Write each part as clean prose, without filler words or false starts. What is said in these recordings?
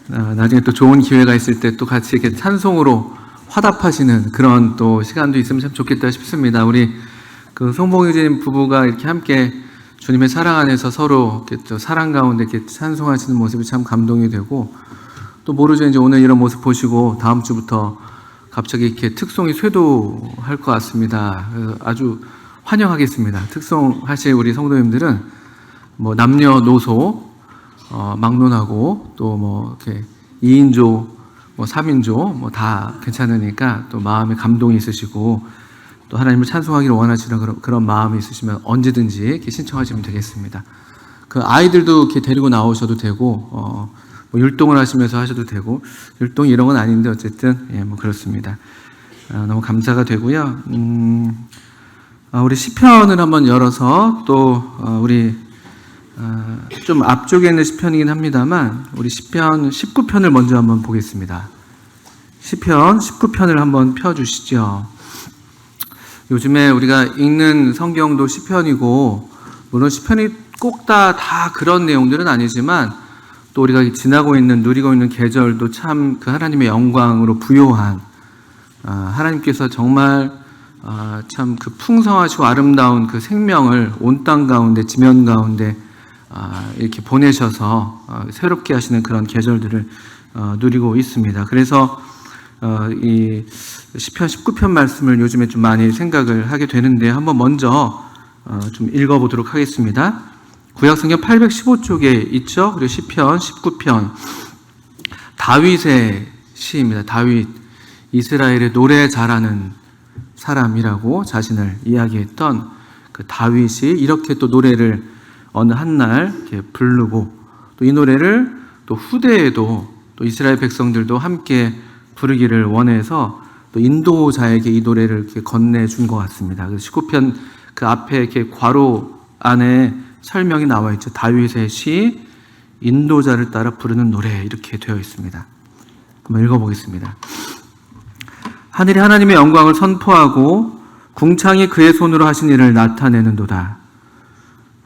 나중에 또 좋은 기회가 있을 때 또 같이 이렇게 찬송으로 화답하시는 그런 또 시간도 있으면 참 좋겠다 싶습니다. 우리 그 송봉유진 부부가 이렇게 함께 주님의 사랑 안에서 서로 이렇게 또 사랑 가운데 이렇게 찬송하시는 모습이 참 감동이 되고, 또 모르죠, 이제 오늘 이런 모습 보시고 다음 주부터 갑자기 이렇게 특송이 쇄도할 것 같습니다. 아주 환영하겠습니다. 특송하실 우리 성도님들은 뭐 남녀노소 막론하고 또 뭐 이렇게 2인조, 뭐 3인조 뭐 다 괜찮으니까, 또 마음에 감동이 있으시고 또 하나님을 찬송하기를 원하시는 그런 마음이 있으시면 언제든지 이렇게 신청하시면 되겠습니다. 그 아이들도 이렇게 데리고 나오셔도 되고, 뭐 율동을 하시면서 하셔도 되고, 율동 이런 건 아닌데 어쨌든 뭐 그렇습니다. 너무 감사가 되고요. 우리 시편을 한번 열어서 또 우리 좀 앞쪽에 있는 시편이긴 합니다만, 우리 시편 19편을 먼저 한번 보겠습니다. 시편 19편을 한번 펴주시죠. 요즘에 우리가 읽는 성경도 시편이고, 물론 시편이 꼭 다 그런 내용들은 아니지만, 또 우리가 지나고 있는, 누리고 있는 계절도 참 그 하나님의 영광으로 부요한, 하나님께서 정말 참 그 풍성하시고 아름다운 그 생명을 온 땅 가운데, 지면 가운데 이렇게 보내셔서 새롭게 하시는 그런 계절들을 누리고 있습니다. 그래서 이 시편 19편 말씀을 요즘에 좀 많이 생각을 하게 되는데, 한번 먼저 좀 읽어보도록 하겠습니다. 구약성경 815쪽에 있죠. 그리고 시편 19편, 다윗의 시입니다. 다윗, 이스라엘의 노래 잘하는 사람이라고 자신을 이야기했던 그 다윗이 이렇게 또 노래를 어느 한날 이렇게 부르고, 또 이 노래를 또 후대에도 또 이스라엘 백성들도 함께 부르기를 원해서 또 인도자에게 이 노래를 이렇게 건네준 것 같습니다. 그래서 19편 그 앞에 이렇게 괄호 안에 설명이 나와 있죠. 다윗의 시, 인도자를 따라 부르는 노래, 이렇게 되어 있습니다. 한번 읽어보겠습니다. 하늘이 하나님의 영광을 선포하고 궁창이 그의 손으로 하신 일을 나타내는도다.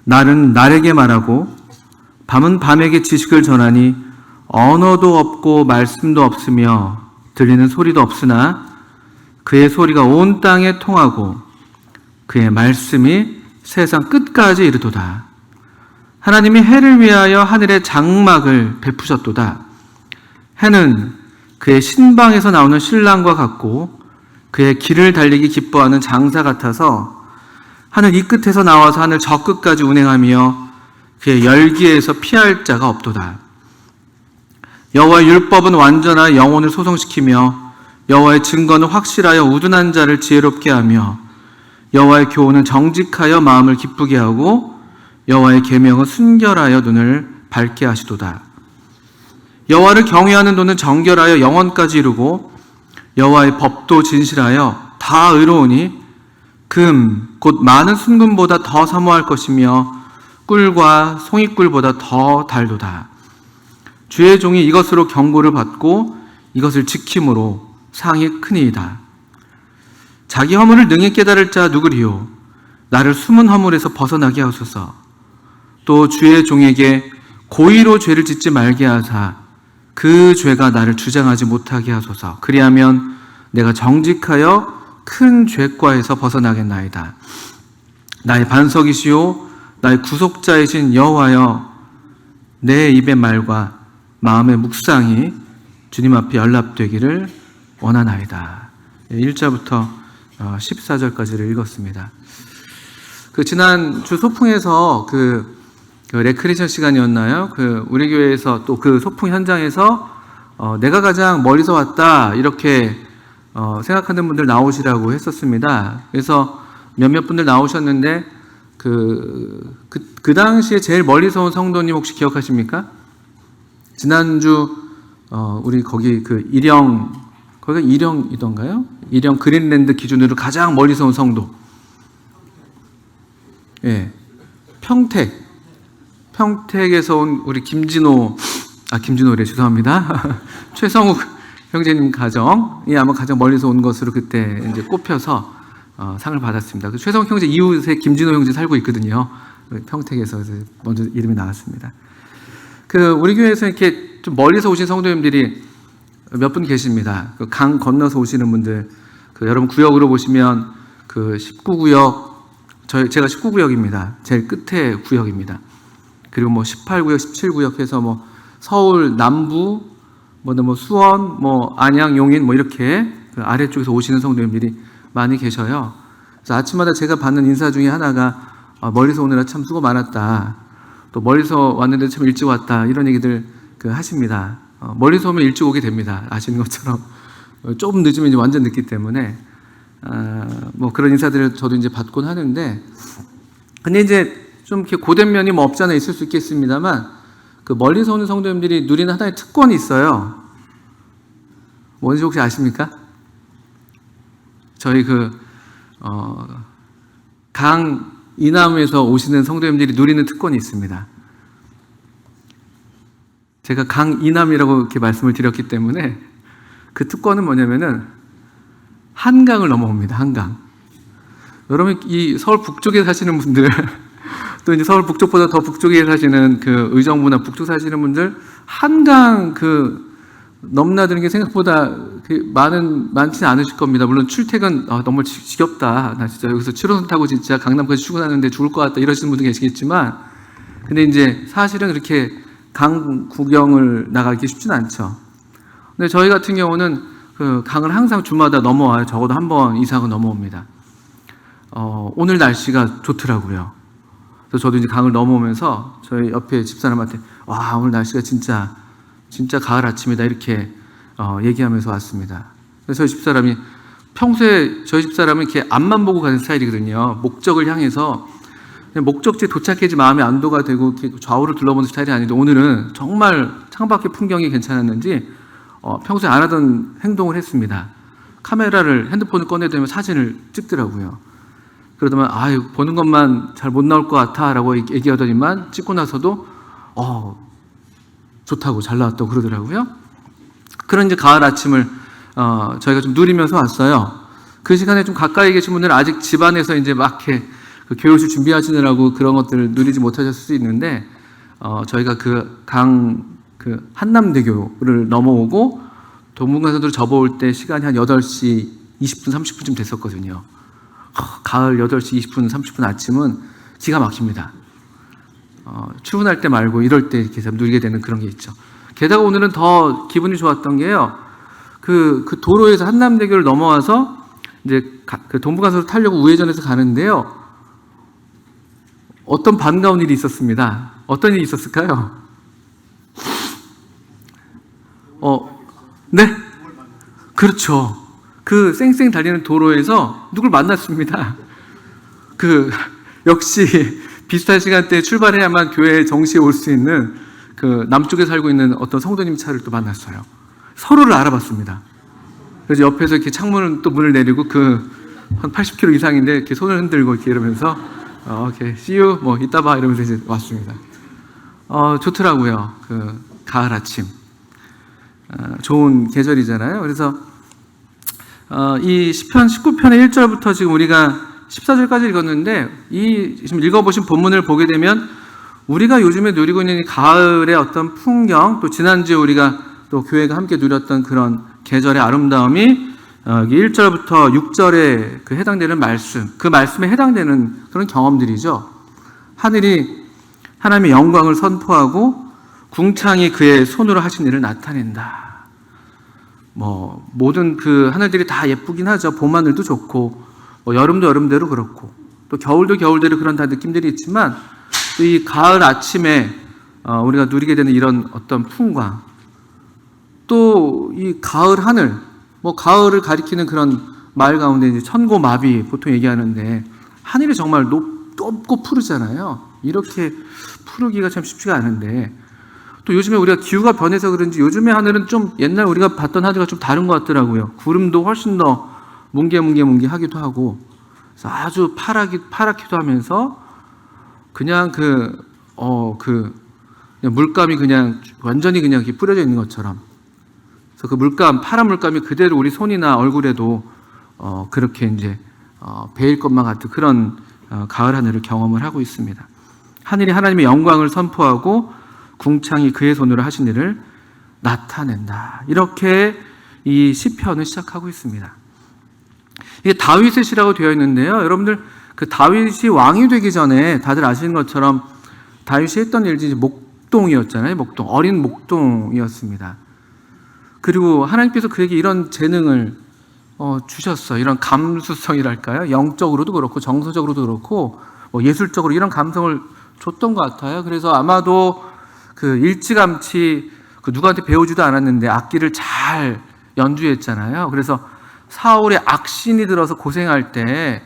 날은 날에게 말하고 밤은 밤에게 지식을 전하니 언어도 없고 말씀도 없으며 들리는 소리도 없으나 그의 소리가 온 땅에 통하고 그의 말씀이 세상 끝까지 이르도다. 하나님이 해를 위하여 하늘에 장막을 베푸셨도다. 해는 그의 신방에서 나오는 신랑과 같고 그의 길을 달리기 기뻐하는 장사 같아서 하늘 이 끝에서 나와서 하늘 저 끝까지 운행하며 그의 열기에서 피할 자가 없도다. 여호와의 율법은 완전하여 영혼을 소성시키며 여호와의 증거는 확실하여 우둔한 자를 지혜롭게 하며 여호와의 교훈은 정직하여 마음을 기쁘게 하고 여호와의 계명은 순결하여 눈을 밝게 하시도다. 여호와를 경외하는 도는 정결하여 영원까지 이루고 여호와의 법도 진실하여 다 의로우니 금 곧 많은 순금보다 더 사모할 것이며 꿀과 송이꿀보다 더 달도다. 주의 종이 이것으로 경고를 받고 이것을 지킴으로 상이 크니이다. 자기 허물을 능히 깨달을 자 누구리요? 나를 숨은 허물에서 벗어나게 하소서. 또 주의 종에게 고의로 죄를 짓지 말게 하사 그 죄가 나를 주장하지 못하게 하소서. 그리하면 내가 정직하여 큰 죄과에서 벗어나겠나이다. 나의 반석이시오 나의 구속자이신 여호와여, 내 입의 말과 마음의 묵상이 주님 앞에 연락되기를 원하나이다. 1절부터 14절까지를 읽었습니다. 그 지난주 소풍에서 그 레크레이션 시간이었나요? 우리 교회에서 또 그 소풍 현장에서 내가 가장 멀리서 왔다 이렇게 생각하는 분들 나오시라고 했었습니다. 그래서 몇몇 분들 나오셨는데 그 당시에 제일 멀리서 온 성도님 혹시 기억하십니까? 지난주 우리 거기 거기가 일영이던가요? 일영 그린랜드 기준으로 가장 멀리서 온 성도. 예, 평택에서 온 우리 김진호래, 죄송합니다. 최성욱 형제님 가정이 아마 가장 멀리서 온 것으로 그때 이제 꼽혀서 상을 받았습니다. 그 최성욱 형제 이웃에 김진호 형제 살고 있거든요. 평택에서 먼저 이름이 나왔습니다. 우리 교회에서 이렇게 좀 멀리서 오신 성도님들이 몇 분 계십니다. 그 강 건너서 오시는 분들, 여러분 구역으로 보시면 19구역, 제가 19구역입니다. 제일 끝에 구역입니다. 그리고 18구역, 17구역 해서 서울 남부, 수원, 안양, 용인 이렇게 그 아래쪽에서 오시는 성도님들이 많이 계셔요. 그래서 아침마다 제가 받는 인사 중에 하나가 멀리서 오느라 참 수고 많았다. 또 멀리서 왔는데 참 일찍 왔다. 이런 얘기들 하십니다. 멀리서 오면 일찍 오게 됩니다. 아시는 것처럼. 조금 늦으면 이제 완전 늦기 때문에 그런 인사들을 저도 이제 받곤 하는데, 근데 이제 좀 이렇게 고된 면이 없지 않아 있을 수 있겠습니다만, 멀리서 오는 성도님들이 누리는 하나의 특권이 있어요. 뭔지 혹시 아십니까? 저희 강 이남에서 오시는 성도님들이 누리는 특권이 있습니다. 제가 강 이남이라고 이렇게 말씀을 드렸기 때문에 그 특권은 뭐냐면은 한강을 넘어옵니다. 한강. 여러분, 이 서울 북쪽에 사시는 분들, 또 이제 서울 북쪽보다 더 북쪽에 사시는 의정부나 북쪽 사시는 분들, 한강 넘나드는 게 생각보다 많지는 않으실 겁니다. 물론 출퇴근 너무 지겹다. 나 진짜 여기서 7호선 타고 진짜 강남까지 출근하는데 죽을 것 같다. 이러시는 분도 계시겠지만, 근데 이제 사실은 그렇게 강 구경을 나가기 쉽지는 않죠. 근데 저희 같은 경우는 강을 항상 주마다 넘어와요. 적어도 한 번 이상은 넘어옵니다. 오늘 날씨가 좋더라고요. 그래서 저도 이제 강을 넘어오면서 저희 옆에 집사람한테 와, 오늘 날씨가 진짜 가을 아침이다 이렇게 얘기하면서 왔습니다. 그래서 저희 집사람이 평소에 저희 집사람은 이렇게 앞만 보고 가는 스타일이거든요. 목적을 향해서 그냥 목적지에 도착해야지 마음이 안도가 되고 이렇게 좌우를 둘러보는 스타일이 아닌데, 오늘은 정말 창밖의 풍경이 괜찮았는지 평소에 안 하던 행동을 했습니다. 핸드폰을 꺼내들면 사진을 찍더라고요. 그러더만 보는 것만 잘 못 나올 것 같아 라고 얘기하더니만 찍고 나서도 좋다고, 잘 나왔다고 그러더라고요. 그런 이제 가을 아침을 저희가 좀 누리면서 왔어요. 그 시간에 좀 가까이 계신 분들은 아직 집안에서 이제 막 이렇게 교육실 준비하시느라고 그런 것들을 누리지 못하셨을 수 있는데, 저희가 한남대교를 넘어오고 동문간선도로 접어올 때 시간이 한 8시 20분, 30분쯤 됐었거든요. 가을 8시 20분, 30분 아침은 기가 막힙니다. 출근할 때 말고 이럴 때 이렇게 누리게 되는 그런 게 있죠. 게다가 오늘은 더 기분이 좋았던 게요. 그 도로에서 한남대교를 넘어와서 이제 동부간선도로 타려고 우회전해서 가는데요. 어떤 반가운 일이 있었습니다. 어떤 일이 있었을까요? 네? 그렇죠. 쌩쌩 달리는 도로에서 누굴 만났습니다. 역시 비슷한 시간대에 출발해야만 교회 정시에 올 수 있는 남쪽에 살고 있는 어떤 성도님 차를 또 만났어요. 서로를 알아봤습니다. 그래서 옆에서 이렇게 문을 내리고 한 80km 이상인데 이렇게 손을 흔들고 이렇게 이러면서 오케이, see you, 이따 봐 이러면서 이제 왔습니다. 좋더라고요. 가을 아침. 좋은 계절이잖아요. 그래서 이 시편 19편의 1절부터 지금 우리가 14절까지 읽었는데, 지금 읽어보신 본문을 보게 되면 우리가 요즘에 누리고 있는 이 가을의 어떤 풍경, 또 지난주에 우리가 또 교회가 함께 누렸던 그런 계절의 아름다움이 1절부터 6절에 해당되는 말씀, 그 말씀에 해당되는 그런 경험들이죠. 하늘이 하나님의 영광을 선포하고 궁창이 그의 손으로 하신 일을 나타낸다. 모든 하늘들이 다 예쁘긴 하죠. 봄하늘도 좋고, 여름도 여름대로 그렇고, 또 겨울도 겨울대로 그런 다 느낌들이 있지만, 또 이 가을 아침에 우리가 누리게 되는 이런 어떤 풍광, 또 이 가을 하늘, 가을을 가리키는 그런 말 가운데 이제 천고마비 보통 얘기하는데, 하늘이 정말 높고 푸르잖아요. 이렇게 푸르기가 참 쉽지가 않은데, 또 요즘에 우리가 기후가 변해서 그런지 요즘의 하늘은 좀 옛날 우리가 봤던 하늘과 좀 다른 것 같더라고요. 구름도 훨씬 더 뭉게뭉게 하고, 그래서 아주 파랗기도 하면서 그냥 그냥 물감이 그냥 완전히 그냥 이렇게 뿌려져 있는 것처럼, 그래서 파란 물감이 그대로 우리 손이나 얼굴에도 그렇게 이제 배일 것만 같은 그런 가을 하늘을 경험을 하고 있습니다. 하늘이 하나님의 영광을 선포하고 궁창이 그의 손으로 하신 일을 나타낸다. 이렇게 이 시편을 시작하고 있습니다. 이게 다윗의 시라고 되어 있는데요. 여러분들 그 다윗이 왕이 되기 전에 다들 아시는 것처럼 다윗이 했던 일이 목동이었잖아요. 목동, 어린 목동이었습니다. 그리고 하나님께서 그에게 이런 재능을 주셨어요. 이런 감수성이랄까요? 영적으로도 그렇고 정서적으로도 그렇고 예술적으로 이런 감성을 줬던 것 같아요. 그래서 아마도 그 일찌감치 그 누구한테 배우지도 않았는데 악기를 잘 연주했잖아요. 그래서 사울의 악신이 들어서 고생할 때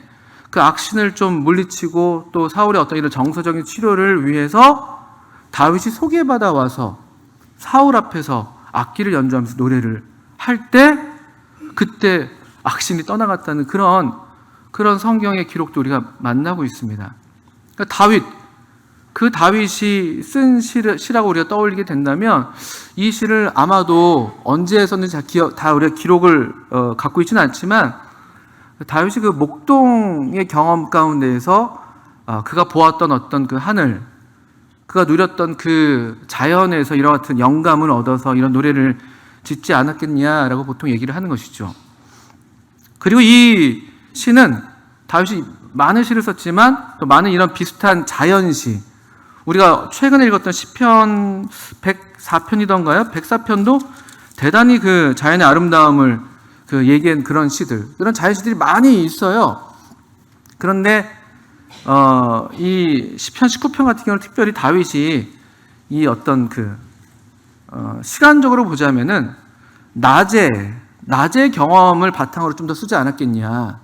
그 악신을 좀 물리치고 또 사울의 어떤 이런 정서적인 치료를 위해서 다윗이 소개받아 와서 사울 앞에서 악기를 연주하면서 노래를 할 때 그때 악신이 떠나갔다는 그런 성경의 기록도 우리가 만나고 있습니다. 그러니까 그 다윗이 쓴 시라고 우리가 떠올리게 된다면 이 시를 아마도 언제 썼는지 다 우리가 기록을 갖고 있지는 않지만 다윗이 그 목동의 경험 가운데에서 그가 보았던 어떤 그 하늘, 그가 누렸던 그 자연에서 이런 같은 영감을 얻어서 이런 노래를 짓지 않았겠냐라고 보통 얘기를 하는 것이죠. 그리고 이 시는 다윗이 많은 시를 썼지만 또 많은 이런 비슷한 자연시, 우리가 최근에 읽었던 시편 104편이던가요? 104편도 대단히 그 자연의 아름다움을 그 얘기한 그런 시들, 그런 자연시들이 많이 있어요. 그런데 이 시편 19편 같은 경우는 특별히 다윗이 이 어떤 시간적으로 보자면은 낮의 경험을 바탕으로 좀 더 쓰지 않았겠냐.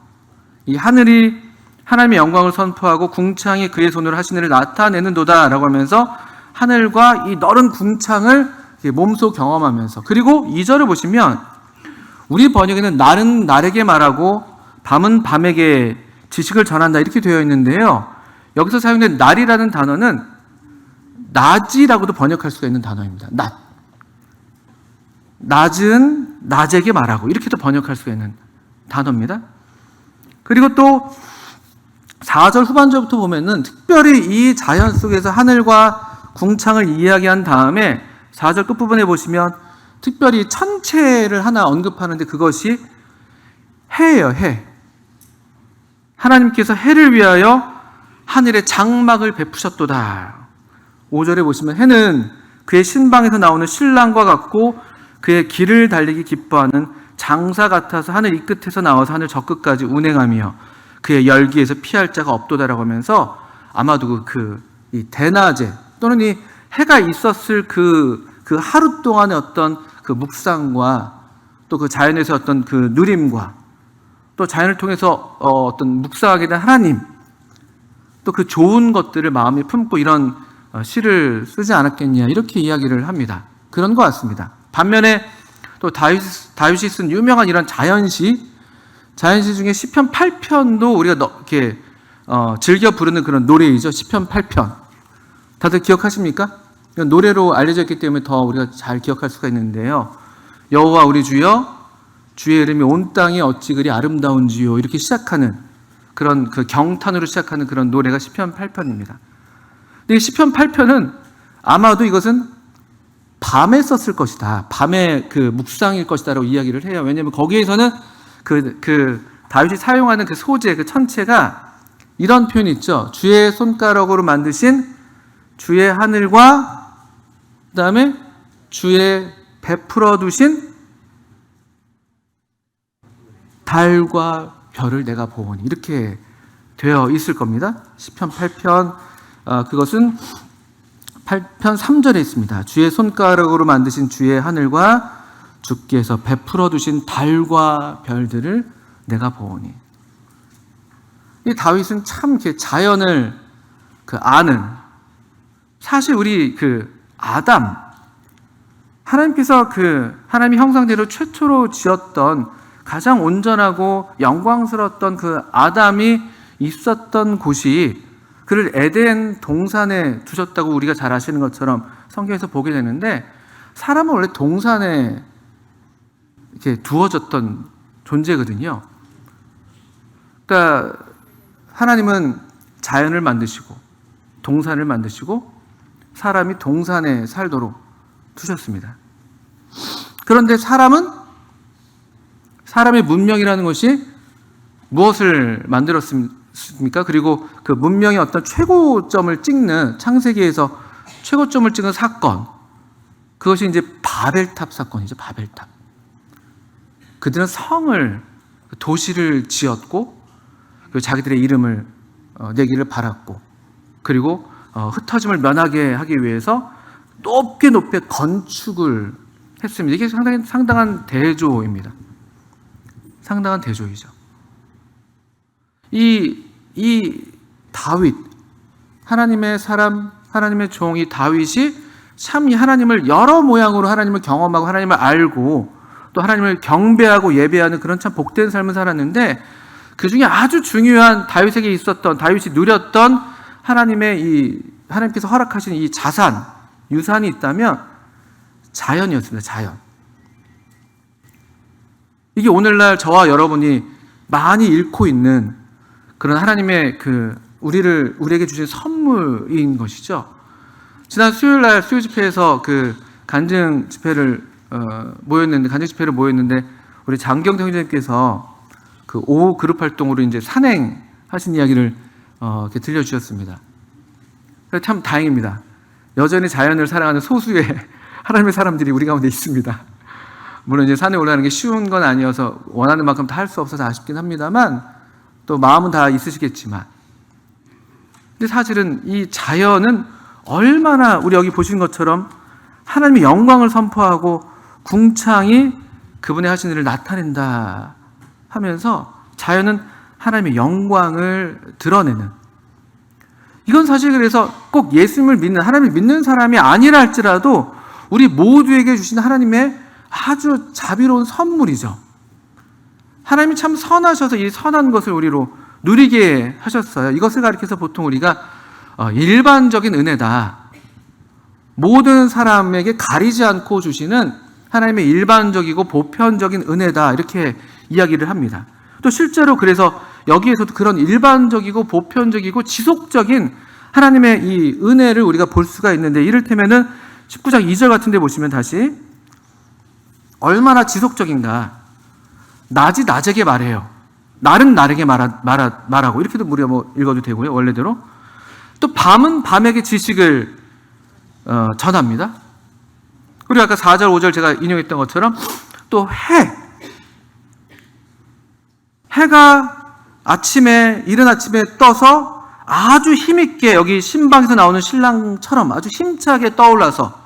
이 하늘이 하나님의 영광을 선포하고 궁창이 그의 손으로 하신 일을 나타내는도다라고 하면서 하늘과 이 넓은 궁창을 몸소 경험하면서, 그리고 2절을 보시면 우리 번역에는 날은 날에게 말하고 밤은 밤에게 지식을 전한다 이렇게 되어 있는데요. 여기서 사용된 날이라는 단어는 낮이라고도 번역할 수가 있는 단어입니다. 낮은 낮에게 말하고 이렇게도 번역할 수가 있는 단어입니다. 그리고 또 4절 후반절부터 보면은 특별히 이 자연 속에서 하늘과 궁창을 이야기한 다음에 4절 끝부분에 보시면 특별히 천체를 하나 언급하는데 그것이 해예요. 해. 하나님께서 해를 위하여 하늘에 장막을 베푸셨도다. 5절에 보시면 해는 그의 신방에서 나오는 신랑과 같고 그의 길을 달리기 기뻐하는 장사 같아서 하늘 이 끝에서 나와서 하늘 저 끝까지 운행하며 그의 열기에서 피할 자가 없도다라고 하면서 아마도 이 대낮에 또는 이 해가 있었을 그 하루 동안의 어떤 그 묵상과 또 그 자연에서 어떤 그 누림과 또 자연을 통해서 어떤 묵상하게 된 하나님, 또 그 좋은 것들을 마음에 품고 이런 시를 쓰지 않았겠냐 이렇게 이야기를 합니다. 그런 것 같습니다. 반면에 또 다윗이 쓴 유명한 이런 자연시 중에 시편 8편도 우리가 이렇게 즐겨 부르는 그런 노래이죠. 시편 8편 다들 기억하십니까? 노래로 알려져 있기 때문에 더 우리가 잘 기억할 수가 있는데요. 여호와 우리 주여, 주의 이름이 온 땅이 어찌 그리 아름다운지요, 이렇게 시작하는 그런 그 경탄으로 시작하는 그런 노래가 시편 8편입니다. 근데 시편 8편은 아마도 이것은 밤에 썼을 것이다, 밤에 그 묵상일 것이다라고 이야기를 해요. 왜냐하면 거기에서는 그 다윗이 사용하는 그 소재, 그 천체가 이런 표현이 있죠. 주의 손가락으로 만드신 주의 하늘과 그 다음에 주의 베풀어 두신 달과 별을 내가 보오니, 이렇게 되어 있을 겁니다. 시편 8편 그것은 8편 3절에 있습니다. 주의 손가락으로 만드신 주의 하늘과 주께서 베풀어 두신 달과 별들을 내가 보오니. 이 다윗은 참 이렇게 자연을 아는, 사실 우리 아담, 하나님께서 하나님의 형상대로 최초로 지었던 가장 온전하고 영광스러웠던 그 아담이 있었던 곳이 그를 에덴 동산에 두셨다고 우리가 잘 아시는 것처럼 성경에서 보게 되는데, 사람은 원래 동산에 이렇게 두어졌던 존재거든요. 그러니까 하나님은 자연을 만드시고 동산을 만드시고 사람이 동산에 살도록 두셨습니다. 그런데 사람의 문명이라는 것이 무엇을 만들었습니까? 그리고 그 문명의 어떤 최고점을 찍는, 창세기에서 최고점을 찍은 사건, 그것이 이제 바벨탑 사건이죠. 바벨탑. 그들은 도시를 지었고, 그리고 자기들의 이름을 내기를 바랐고, 그리고 흩어짐을 면하게 하기 위해서 높게 건축을 했습니다. 이게 상당한 대조입니다. 상당한 대조이죠. 이 다윗, 하나님의 사람, 하나님의 종이 다윗이 참 이 하나님을 여러 모양으로 하나님을 경험하고 하나님을 알고 또 하나님을 경배하고 예배하는 그런 참 복된 삶을 살았는데, 그 중에 아주 중요한 다윗에게 있었던, 다윗이 누렸던 하나님께서 허락하신 이 유산이 있다면 자연이었습니다. 자연. 이게 오늘날 저와 여러분이 많이 잃고 있는 그런 하나님의 우리에게 주신 선물인 것이죠. 지난 수요일날 수요 집회에서 간증 집회를 모였는데 우리 장경태 형제님께서 오후 그룹 활동으로 이제 산행하신 이야기를 이렇게 들려주셨습니다. 참 다행입니다. 여전히 자연을 사랑하는 소수의 하나님의 사람들이 우리 가운데 있습니다. 물론 이제 산에 올라가는 게 쉬운 건 아니어서 원하는 만큼 다 할 수 없어서 아쉽긴 합니다만, 또 마음은 다 있으시겠지만, 근데 사실은 이 자연은 얼마나 우리 여기 보신 것처럼 하나님의 영광을 선포하고 궁창이 그분의 하신 일을 나타낸다 하면서 자연은 하나님의 영광을 드러내는, 이건 사실 그래서 꼭 예수님을 믿는, 하나님을 믿는 사람이 아니라 할지라도 우리 모두에게 주신 하나님의 아주 자비로운 선물이죠. 하나님이 참 선하셔서 이 선한 것을 우리로 누리게 하셨어요. 이것을 가리켜서 보통 우리가 일반적인 은혜다, 모든 사람에게 가리지 않고 주시는 하나님의 일반적이고 보편적인 은혜다, 이렇게 이야기를 합니다. 또 실제로 그래서 여기에서도 그런 일반적이고 보편적이고 지속적인 하나님의 이 은혜를 우리가 볼 수가 있는데, 이를테면은 19장 2절 같은 데 보시면 다시 얼마나 지속적인가. 낮이 낮에게 말해요. 날은 날에게 말하고, 이렇게도 우리가 읽어도 되고요, 원래대로. 또 밤은 밤에게 지식을 전합니다. 그리고 아까 4절 5절 제가 인용했던 것처럼 또 해가 이른 아침에 떠서 아주 힘있게, 여기 신방에서 나오는 신랑처럼 아주 힘차게 떠올라서,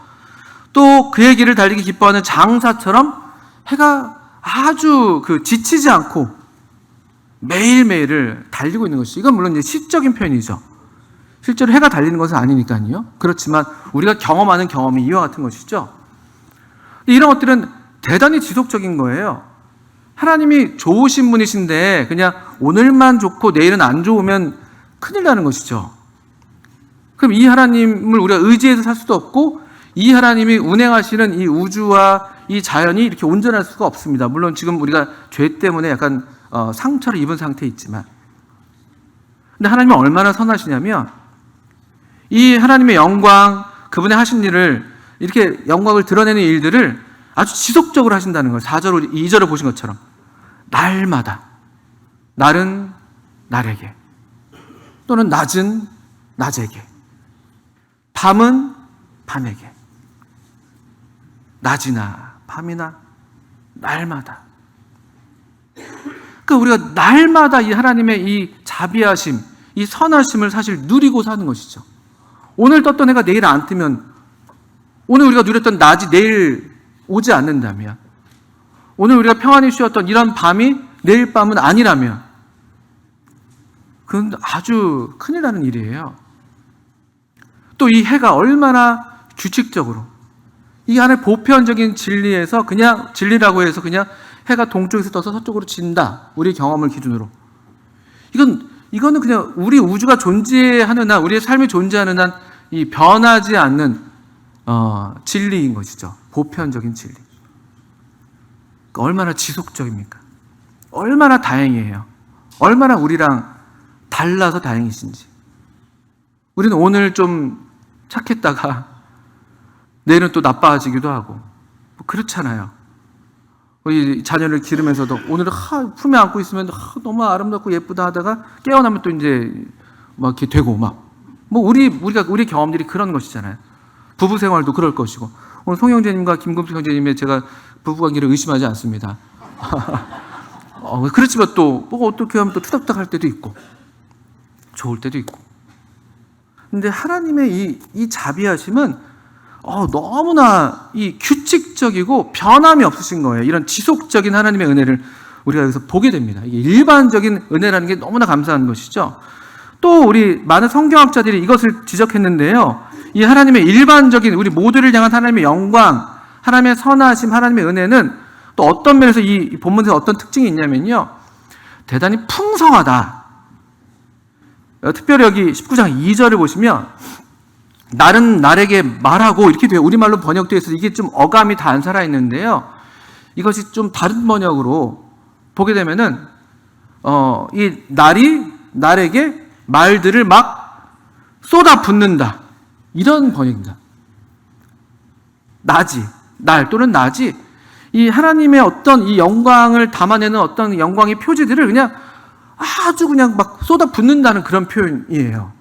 또 그의 길을 달리기 기뻐하는 장사처럼 해가 아주 지치지 않고 매일매일을 달리고 있는 것이, 이건 물론 이제 시적인 표현이죠. 실제로 해가 달리는 것은 아니니까요. 그렇지만 우리가 경험하는 경험이 이와 같은 것이죠. 이런 것들은 대단히 지속적인 거예요. 하나님이 좋으신 분이신데 그냥 오늘만 좋고 내일은 안 좋으면 큰일 나는 것이죠. 그럼 이 하나님을 우리가 의지해서 살 수도 없고, 이 하나님이 운행하시는 이 우주와 이 자연이 이렇게 온전할 수가 없습니다. 물론 지금 우리가 죄 때문에 약간 상처를 입은 상태에 있지만, 근데 하나님은 얼마나 선하시냐면 이 하나님의 영광, 그분의 하신 일을, 이렇게 영광을 드러내는 일들을 아주 지속적으로 하신다는 거예요. 4절, 2절을 보신 것처럼 날마다, 날은 날에게, 또는 낮은 낮에게, 밤은 밤에게, 낮이나 밤이나 날마다. 그러니까 우리가 날마다 이 하나님의 이 자비하심, 이 선하심을 사실 누리고 사는 것이죠. 오늘 떴던 해가 내일 안 뜨면, 오늘 우리가 누렸던 낮이 내일 오지 않는다면, 오늘 우리가 평안히 쉬었던 이런 밤이 내일 밤은 아니라면, 그건 아주 큰일 나는 일이에요. 또 이 해가 얼마나 규칙적으로, 이 안에 보편적인 진리에서 그냥 진리라고 해서 그냥 해가 동쪽에서 떠서 서쪽으로 진다, 우리 경험을 기준으로, 이거는 그냥 우리 우주가 존재하는 한, 우리의 삶이 존재하는 한 이 변하지 않는 진리인 것이죠. 보편적인 진리. 그러니까 얼마나 지속적입니까? 얼마나 다행이에요. 얼마나 우리랑 달라서 다행이신지. 우리는 오늘 좀 착했다가 내일은 또 나빠지기도 하고, 그렇잖아요. 우리 자녀를 기르면서도 오늘은 품에 안고 있으면 너무 아름답고 예쁘다 하다가 깨어나면 또 이제 막 이렇게 되고 우리 경험들이 그런 것이잖아요. 부부 생활도 그럴 것이고 오늘 송 형제님과 김금숙 형제님의 제가 부부관계를 의심하지 않습니다. 그렇지만 또 어떻게 하면 또 투닥투닥 할 때도 있고 좋을 때도 있고. 근데 하나님의 이 자비하심은 너무나 이 규칙적이고 변함이 없으신 거예요. 이런 지속적인 하나님의 은혜를 우리가 여기서 보게 됩니다. 이게 일반적인 은혜라는 게 너무나 감사한 것이죠. 또 우리 많은 성경학자들이 이것을 지적했는데요. 이 하나님의 일반적인 우리 모두를 향한 하나님의 영광, 하나님의 선하심, 하나님의 은혜는 또 어떤 면에서 이 본문에서 어떤 특징이 있냐면요. 대단히 풍성하다. 특별히 여기 19장 2절을 보시면 날은 날에게 말하고 이렇게 돼요. 우리말로 번역되어 있어서 이게 좀 어감이 다 안 살아있는데요. 이것이 좀 다른 번역으로 보게 되면은 이 날이 날에게 말들을 막 쏟아붓는다. 이런 번역입니다. 날 또는 낮이 이 하나님의 어떤 이 영광을 담아내는 어떤 영광의 표지들을 그냥 아주 그냥 막 쏟아붓는다는 그런 표현이에요.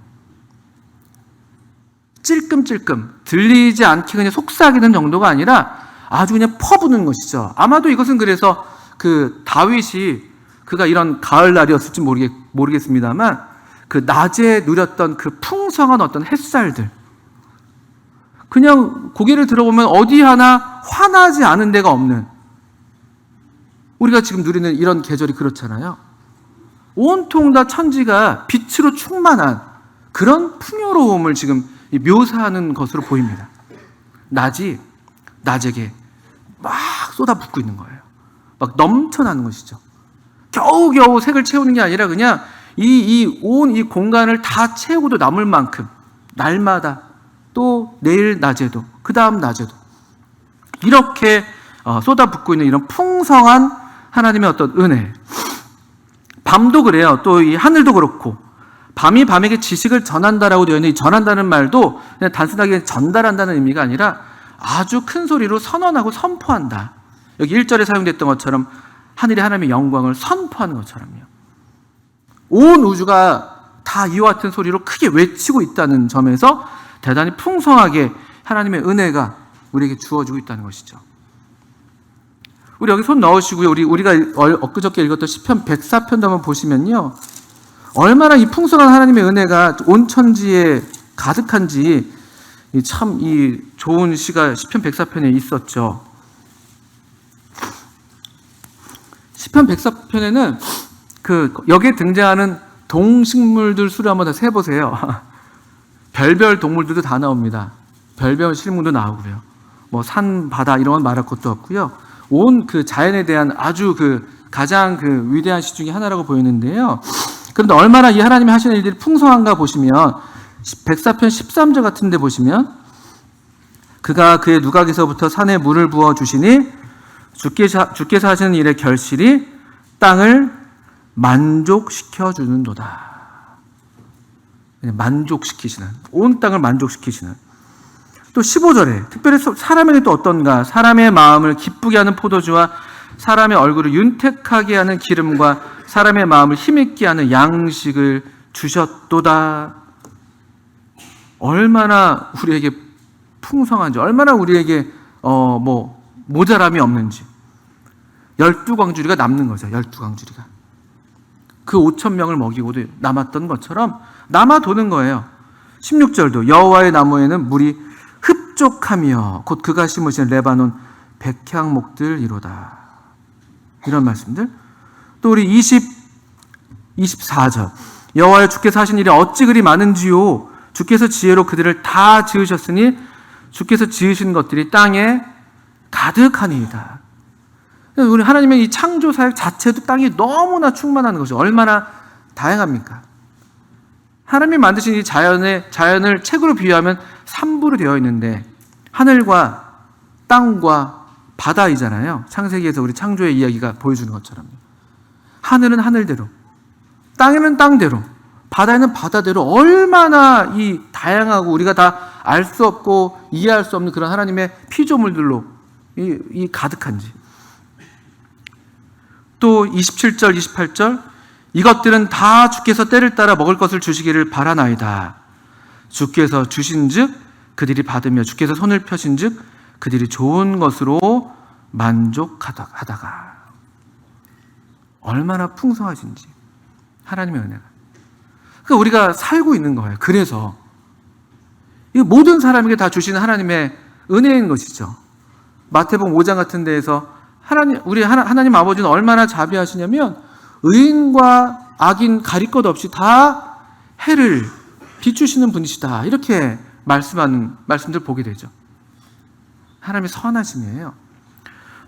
찔끔찔끔 들리지 않게 그냥 속삭이는 정도가 아니라 아주 그냥 퍼부는 것이죠. 아마도 이것은 그래서 그 다윗이 그가 이런 가을날이었을지 모르겠습니다만 그 낮에 누렸던 그 풍성한 어떤 햇살들, 그냥 고개를 들어보면 어디 하나 환하지 않은 데가 없는, 우리가 지금 누리는 이런 계절이 그렇잖아요. 온통 다 천지가 빛으로 충만한 그런 풍요로움을 지금 묘사하는 것으로 보입니다. 낮이 낮에게 막 쏟아붓고 있는 거예요. 막 넘쳐나는 것이죠. 겨우겨우 색을 채우는 게 아니라 그냥 온 이 공간을 다 채우고도 남을 만큼 날마다 또 내일 낮에도 그 다음 낮에도 이렇게 쏟아붓고 있는 이런 풍성한 하나님의 어떤 은혜. 밤도 그래요. 또 이 하늘도 그렇고 밤이 밤에게 지식을 전한다라고 되어 있는데 이 전한다는 말도 그냥 단순하게 전달한다는 의미가 아니라 아주 큰 소리로 선언하고 선포한다. 여기 1절에 사용됐던 것처럼 하늘이 하나님의 영광을 선포하는 것처럼요. 온 우주가 다 이와 같은 소리로 크게 외치고 있다는 점에서 대단히 풍성하게 하나님의 은혜가 우리에게 주어지고 있다는 것이죠. 우리 여기 손 넣으시고요. 우리가 엊그저께 읽었던 시편 104편도 한번 보시면요. 얼마나 이 풍성한 하나님의 은혜가 온 천지에 가득한지 참 이 좋은 시가 시편 104편에 있었죠. 시편 104편에는 그 여기에 등장하는 동식물들 수를 한번 다 세보세요. 별별 동물들도 다 나옵니다. 별별 식물도 나오고요. 뭐 산, 바다 이런 건 말할 것도 없고요. 온 그 자연에 대한 아주 가장 위대한 시 중에 하나라고 보이는데요. 그런데 얼마나 이 하나님이 하시는 일들이 풍성한가 보시면 104편 13절 같은 데 보시면 그가 그의 누각에서부터 산에 물을 부어 주시니 주께서 하시는 일의 결실이 땅을 만족시켜 주는도다. 만족시키시는, 온 땅을 만족시키시는. 또 15절에 특별히 사람에게 또 어떤가? 사람의 마음을 기쁘게 하는 포도주와 사람의 얼굴을 윤택하게 하는 기름과 사람의 마음을 힘있게 하는 양식을 주셨도다. 얼마나 우리에게 풍성한지, 얼마나 우리에게 모자람이 없는지. 12광주리가 남는 거죠. 12광주리가. 그 5,000명을 먹이고도 남았던 것처럼 남아도는 거예요. 16절도 여호와의 나무에는 물이 흡족하며 곧 그가 심으신 레바논 백향목들이로다. 이런 말씀들. 또 우리 24절 여호와여 주께서 하신 일이 어찌 그리 많은지요. 주께서 지혜로 그들을 다 지으셨으니 주께서 지으신 것들이 땅에 가득하니이다. 우리 하나님의 이 창조 사역 자체도 땅이 너무나 충만한 것이 얼마나 다양합니까? 하나님이 만드신 이 자연을 책으로 비유하면 3부로 되어 있는데 하늘과 땅과 바다이잖아요. 창세기에서 우리 창조의 이야기가 보여주는 것처럼. 하늘은 하늘대로, 땅에는 땅대로, 바다에는 바다대로 얼마나 이 다양하고 우리가 다 알 수 없고 이해할 수 없는 그런 하나님의 피조물들로 이 가득한지. 또 27절, 28절 이것들은 다 주께서 때를 따라 먹을 것을 주시기를 바라나이다. 주께서 주신즉 그들이 받으며 주께서 손을 펴신즉 그들이 좋은 것으로 만족하다가. 얼마나 풍성하신지 하나님의 은혜가. 그러니까 우리가 살고 있는 거예요. 그래서 이 모든 사람에게 다 주시는 하나님의 은혜인 것이죠. 마태복음 5장 같은 데에서 하나님 아버지는 얼마나 자비하시냐면 의인과 악인 가릴 것 없이 다 해를 비추시는 분이시다. 이렇게 말씀하는 말씀들 보게 되죠. 하나님의 선하심이에요.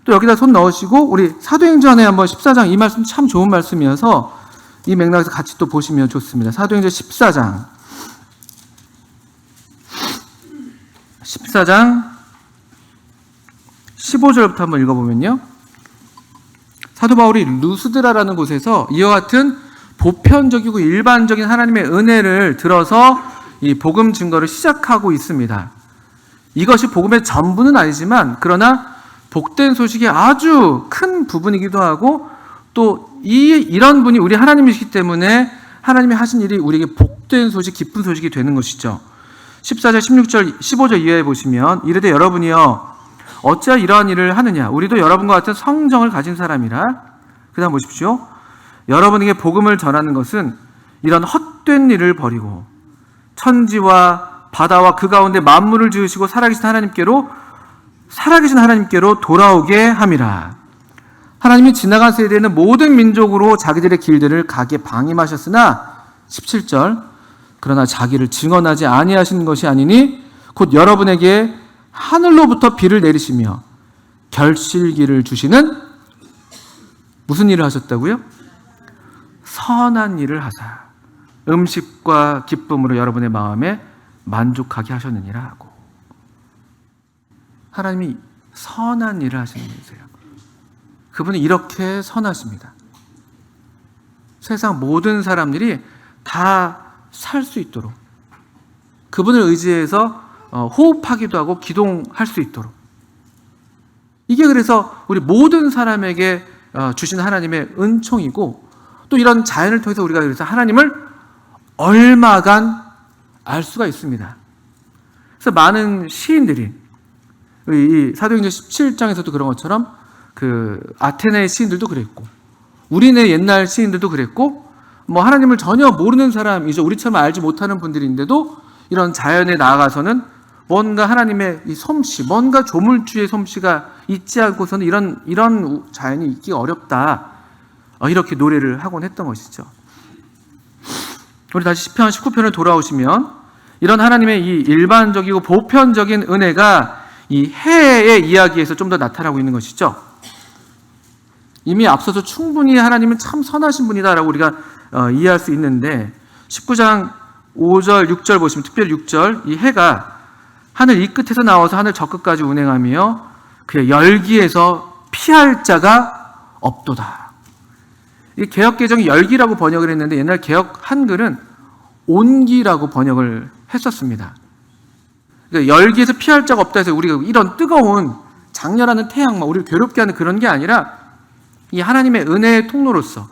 또 여기다 손 넣으시고 우리 사도행전에 한번 14장 이 말씀 참 좋은 말씀이어서 이 맥락에서 같이 또 보시면 좋습니다. 사도행전 14장 15절부터 한번 읽어보면요. 사도 바울이 루스드라라는 곳에서 이와 같은 보편적이고 일반적인 하나님의 은혜를 들어서 이 복음 증거를 시작하고 있습니다. 이것이 복음의 전부는 아니지만 그러나 복된 소식의 아주 큰 부분이기도 하고 또 이런 분이 우리 하나님이시기 때문에 하나님이 하신 일이 우리에게 복된 소식, 기쁜 소식이 되는 것이죠. 14절, 16절, 15절 이하에 보시면 이르되 여러분이여 어찌하여 이러한 일을 하느냐 우리도 여러분과 같은 성정을 가진 사람이라. 그 다음 보십시오. 여러분에게 복음을 전하는 것은 이런 헛된 일을 버리고 천지와 바다와 그 가운데 만물을 지으시고 살아계신 하나님께로 돌아오게 함이라. 하나님이 지나간 세대에는 모든 민족으로 자기들의 길들을 가게 방임하셨으나 17절 그러나 자기를 증언하지 아니하신 것이 아니니 곧 여러분에게 하늘로부터 비를 내리시며 결실기를 주시는 무슨 일을 하셨다고요? 선한 일을 하사 음식과 기쁨으로 여러분의 마음에 만족하게 하셨느니라 하고. 하나님이 선한 일을 하시는 분이세요. 그분은 이렇게 선하십니다. 세상 모든 사람들이 다 살 수 있도록 그분을 의지해서 호흡하기도 하고 기동할 수 있도록. 이게 그래서 우리 모든 사람에게 주신 하나님의 은총이고 또 이런 자연을 통해서 우리가 그래서 하나님을 얼마간 알 수가 있습니다. 그래서 많은 시인들이 이 사도행전 17장에서도 그런 것처럼 그 아테네의 시인들도 그랬고 우리네 옛날 시인들도 그랬고 뭐 하나님을 전혀 모르는 사람이죠. 우리처럼 알지 못하는 분들인데도 이런 자연에 나아가서는 뭔가 하나님의 이 솜씨, 뭔가 조물주의 솜씨가 있지 않고서는 이런 자연이 있기가 어렵다. 이렇게 노래를 하곤 했던 것이죠. 우리 다시 시편 19편을 돌아오시면 이런 하나님의 이 일반적이고 보편적인 은혜가 이 해의 이야기에서 좀 더 나타나고 있는 것이죠. 이미 앞서서 충분히 하나님은 참 선하신 분이다라고 우리가 이해할 수 있는데 19장 5절, 6절 보시면 특별히 6절 이 해가 하늘 이 끝에서 나와서 하늘 저 끝까지 운행하며 그의 열기에서 피할 자가 없도다. 이 개역개정이 열기라고 번역을 했는데 옛날 개역 한글은 온기라고 번역을 했었습니다. 그러니까 열기에서 피할 자가 없다 해서 우리가 이런 뜨거운 장렬하는 태양, 우리를 괴롭게 하는 그런 게 아니라 이 하나님의 은혜의 통로로서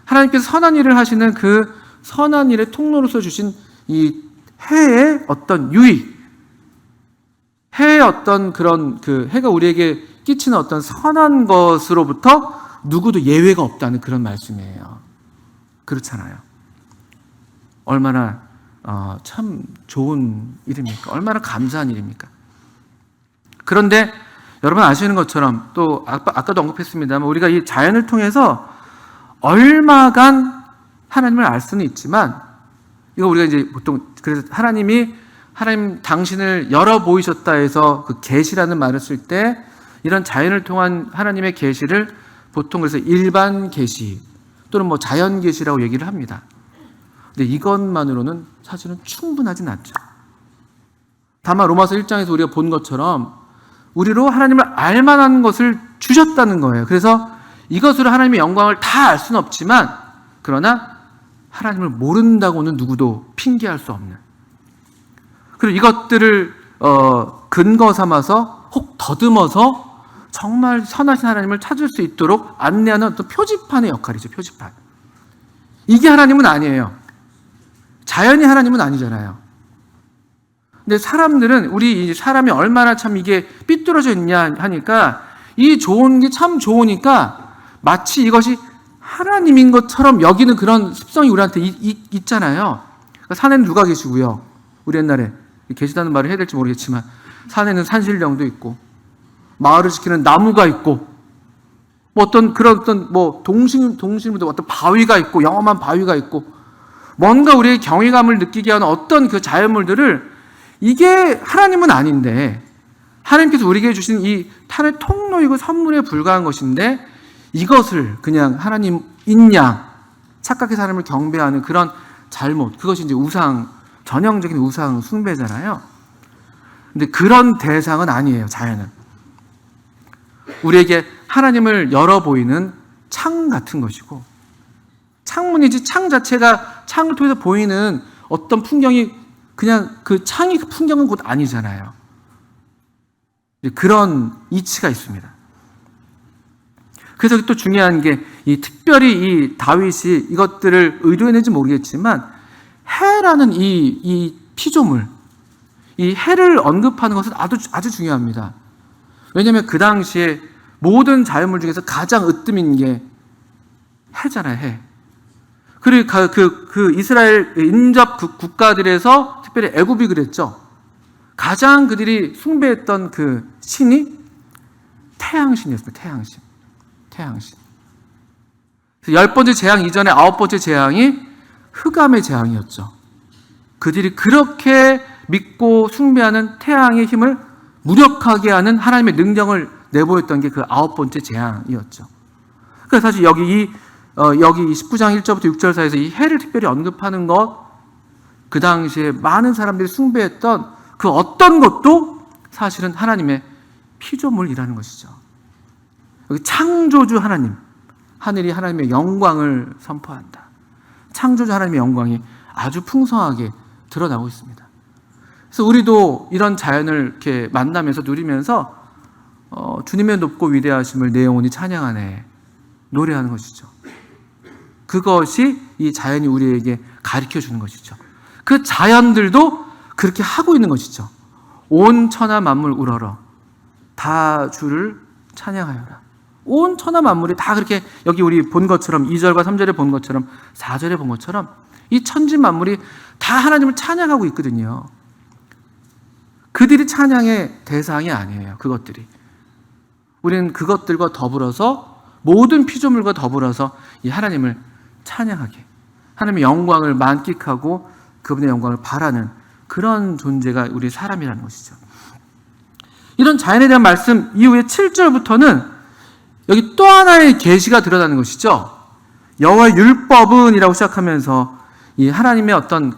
하나님께서 선한 일을 하시는 그 선한 일의 통로로서 주신 이 해의 어떤 유익, 해의 어떤 그런 그 해가 우리에게 끼치는 어떤 선한 것으로부터 누구도 예외가 없다는 그런 말씀이에요. 그렇잖아요. 얼마나 참 좋은 일입니까? 얼마나 감사한 일입니까? 그런데 여러분 아시는 것처럼 또 아까도 언급했습니다만 우리가 이 자연을 통해서 얼마간 하나님을 알 수는 있지만 이거 우리가 이제 보통 그래서 하나님 당신을 열어 보이셨다 해서 그 계시라는 말을 쓸 때 이런 자연을 통한 하나님의 계시를 보통 그래서 일반 계시 또는 뭐 자연 계시라고 얘기를 합니다. 근데 이것만으로는 사실은 충분하진 않죠. 다만 로마서 1장에서 우리가 본 것처럼 우리로 하나님을 알만한 것을 주셨다는 거예요. 그래서 이것으로 하나님의 영광을 다 알 수는 없지만 그러나 하나님을 모른다고는 누구도 핑계할 수 없는, 그리고 이것들을 근거 삼아서 혹 더듬어서 정말 선하신 하나님을 찾을 수 있도록 안내하는 어떤 표지판의 역할이죠. 표지판. 이게 하나님은 아니에요. 자연이 하나님은 아니잖아요. 근데 사람들은, 우리 사람이 얼마나 참 이게 삐뚤어져 있냐 하니까, 이 좋은 게 참 좋으니까 마치 이것이 하나님인 것처럼 여기는 그런 습성이 우리한테 있잖아요. 그러니까 산에는 누가 계시고요. 우리 옛날에 계시다는 말을 해야 될지 모르겠지만, 산에는 산신령도 있고, 마을을 지키는 나무가 있고, 뭐 어떤 그런 어떤 뭐 동식물도 어떤 바위가 있고, 영험한 바위가 있고, 뭔가 우리의 경외감을 느끼게 하는 어떤 그 자연물들을, 이게 하나님은 아닌데 하나님께서 우리에게 주신 이 탄의 통로이고 선물에 불과한 것인데, 이것을 그냥 하나님인 양 착각해서 하나님을 경배하는 그런 잘못, 그것이 이제 우상, 전형적인 우상 숭배잖아요. 근데 그런 대상은 아니에요. 자연은 우리에게 하나님을 열어 보이는 창 같은 것이고, 창문이지 창 자체가 창을 통해서 보이는 어떤 풍경이 그냥 그 창이 그 풍경은 곧 아니잖아요. 그런 이치가 있습니다. 그래서 또 중요한 게, 이 특별히 이 다윗이 이것들을 의도했는지 모르겠지만 해라는 이 피조물, 이 해를 언급하는 것은 아주 중요합니다. 왜냐하면 그 당시에 모든 자연물 중에서 가장 으뜸인 게 해잖아요. 해. 그리고 그 이스라엘 인접 국가들에서 특별히 애굽이 그랬죠. 가장 그들이 숭배했던 그 신이 태양신이었습니다. 태양신. 10번째 재앙 이전에 9번째 재앙이 흑암의 재앙이었죠. 그들이 그렇게 믿고 숭배하는 태양의 힘을 무력하게 하는 하나님의 능력을 내보였던 게 그 9번째 재앙이었죠. 그래서 사실 여기 19장 1절부터 6절 사이에서 이 해를 특별히 언급하는 것, 그 당시에 많은 사람들이 숭배했던 그 어떤 것도 사실은 하나님의 피조물이라는 것이죠. 여기 창조주 하나님, 하늘이 하나님의 영광을 선포한다. 창조주 하나님의 영광이 아주 풍성하게 드러나고 있습니다. 그래서 우리도 이런 자연을 이렇게 만나면서 누리면서 주님의 높고 위대하심을 내 영혼이 찬양하네, 노래하는 것이죠. 그것이 이 자연이 우리에게 가르쳐주는 것이죠. 그 자연들도 그렇게 하고 있는 것이죠. 온 천하 만물 우러러 다 주를 찬양하여라. 온 천하 만물이 다 그렇게, 여기 우리 본 것처럼 2절과 3절에 본 것처럼 4절에 본 것처럼 이 천지 만물이 다 하나님을 찬양하고 있거든요. 그들이 찬양의 대상이 아니에요. 그것들이. 우리는 그것들과 더불어서, 모든 피조물과 더불어서 이 하나님을 찬양하게, 하나님의 영광을 만끽하고 그분의 영광을 바라는 그런 존재가 우리 사람이라는 것이죠. 이런 자연에 대한 말씀 이후에 7절부터는 여기 또 하나의 계시가 드러나는 것이죠. 여호와의 율법은 이라고 시작하면서 이 하나님의 어떤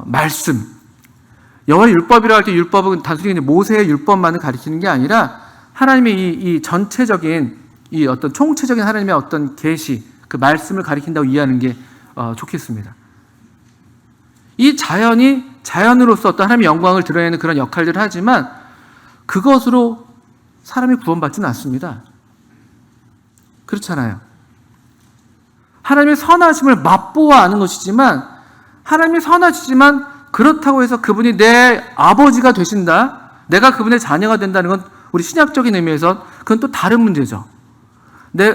말씀, 여호와의 율법이라고 할 때 율법은 단순히 모세의 율법만을 가리키는 게 아니라 하나님의 이 전체적인, 이 어떤 총체적인 하나님의 어떤 계시, 그 말씀을 가리킨다고 이해하는 게 좋겠습니다. 이 자연이 자연으로서 어떤 하나님의 영광을 드러내는 그런 역할들을 하지만 그것으로 사람이 구원받지는 않습니다. 그렇잖아요. 하나님의 선하심을 맛보아 아는 것이지만, 하나님이 선하시지만 그렇다고 해서 그분이 내 아버지가 되신다, 내가 그분의 자녀가 된다는 건 우리 신약적인 의미에서 그건 또 다른 문제죠.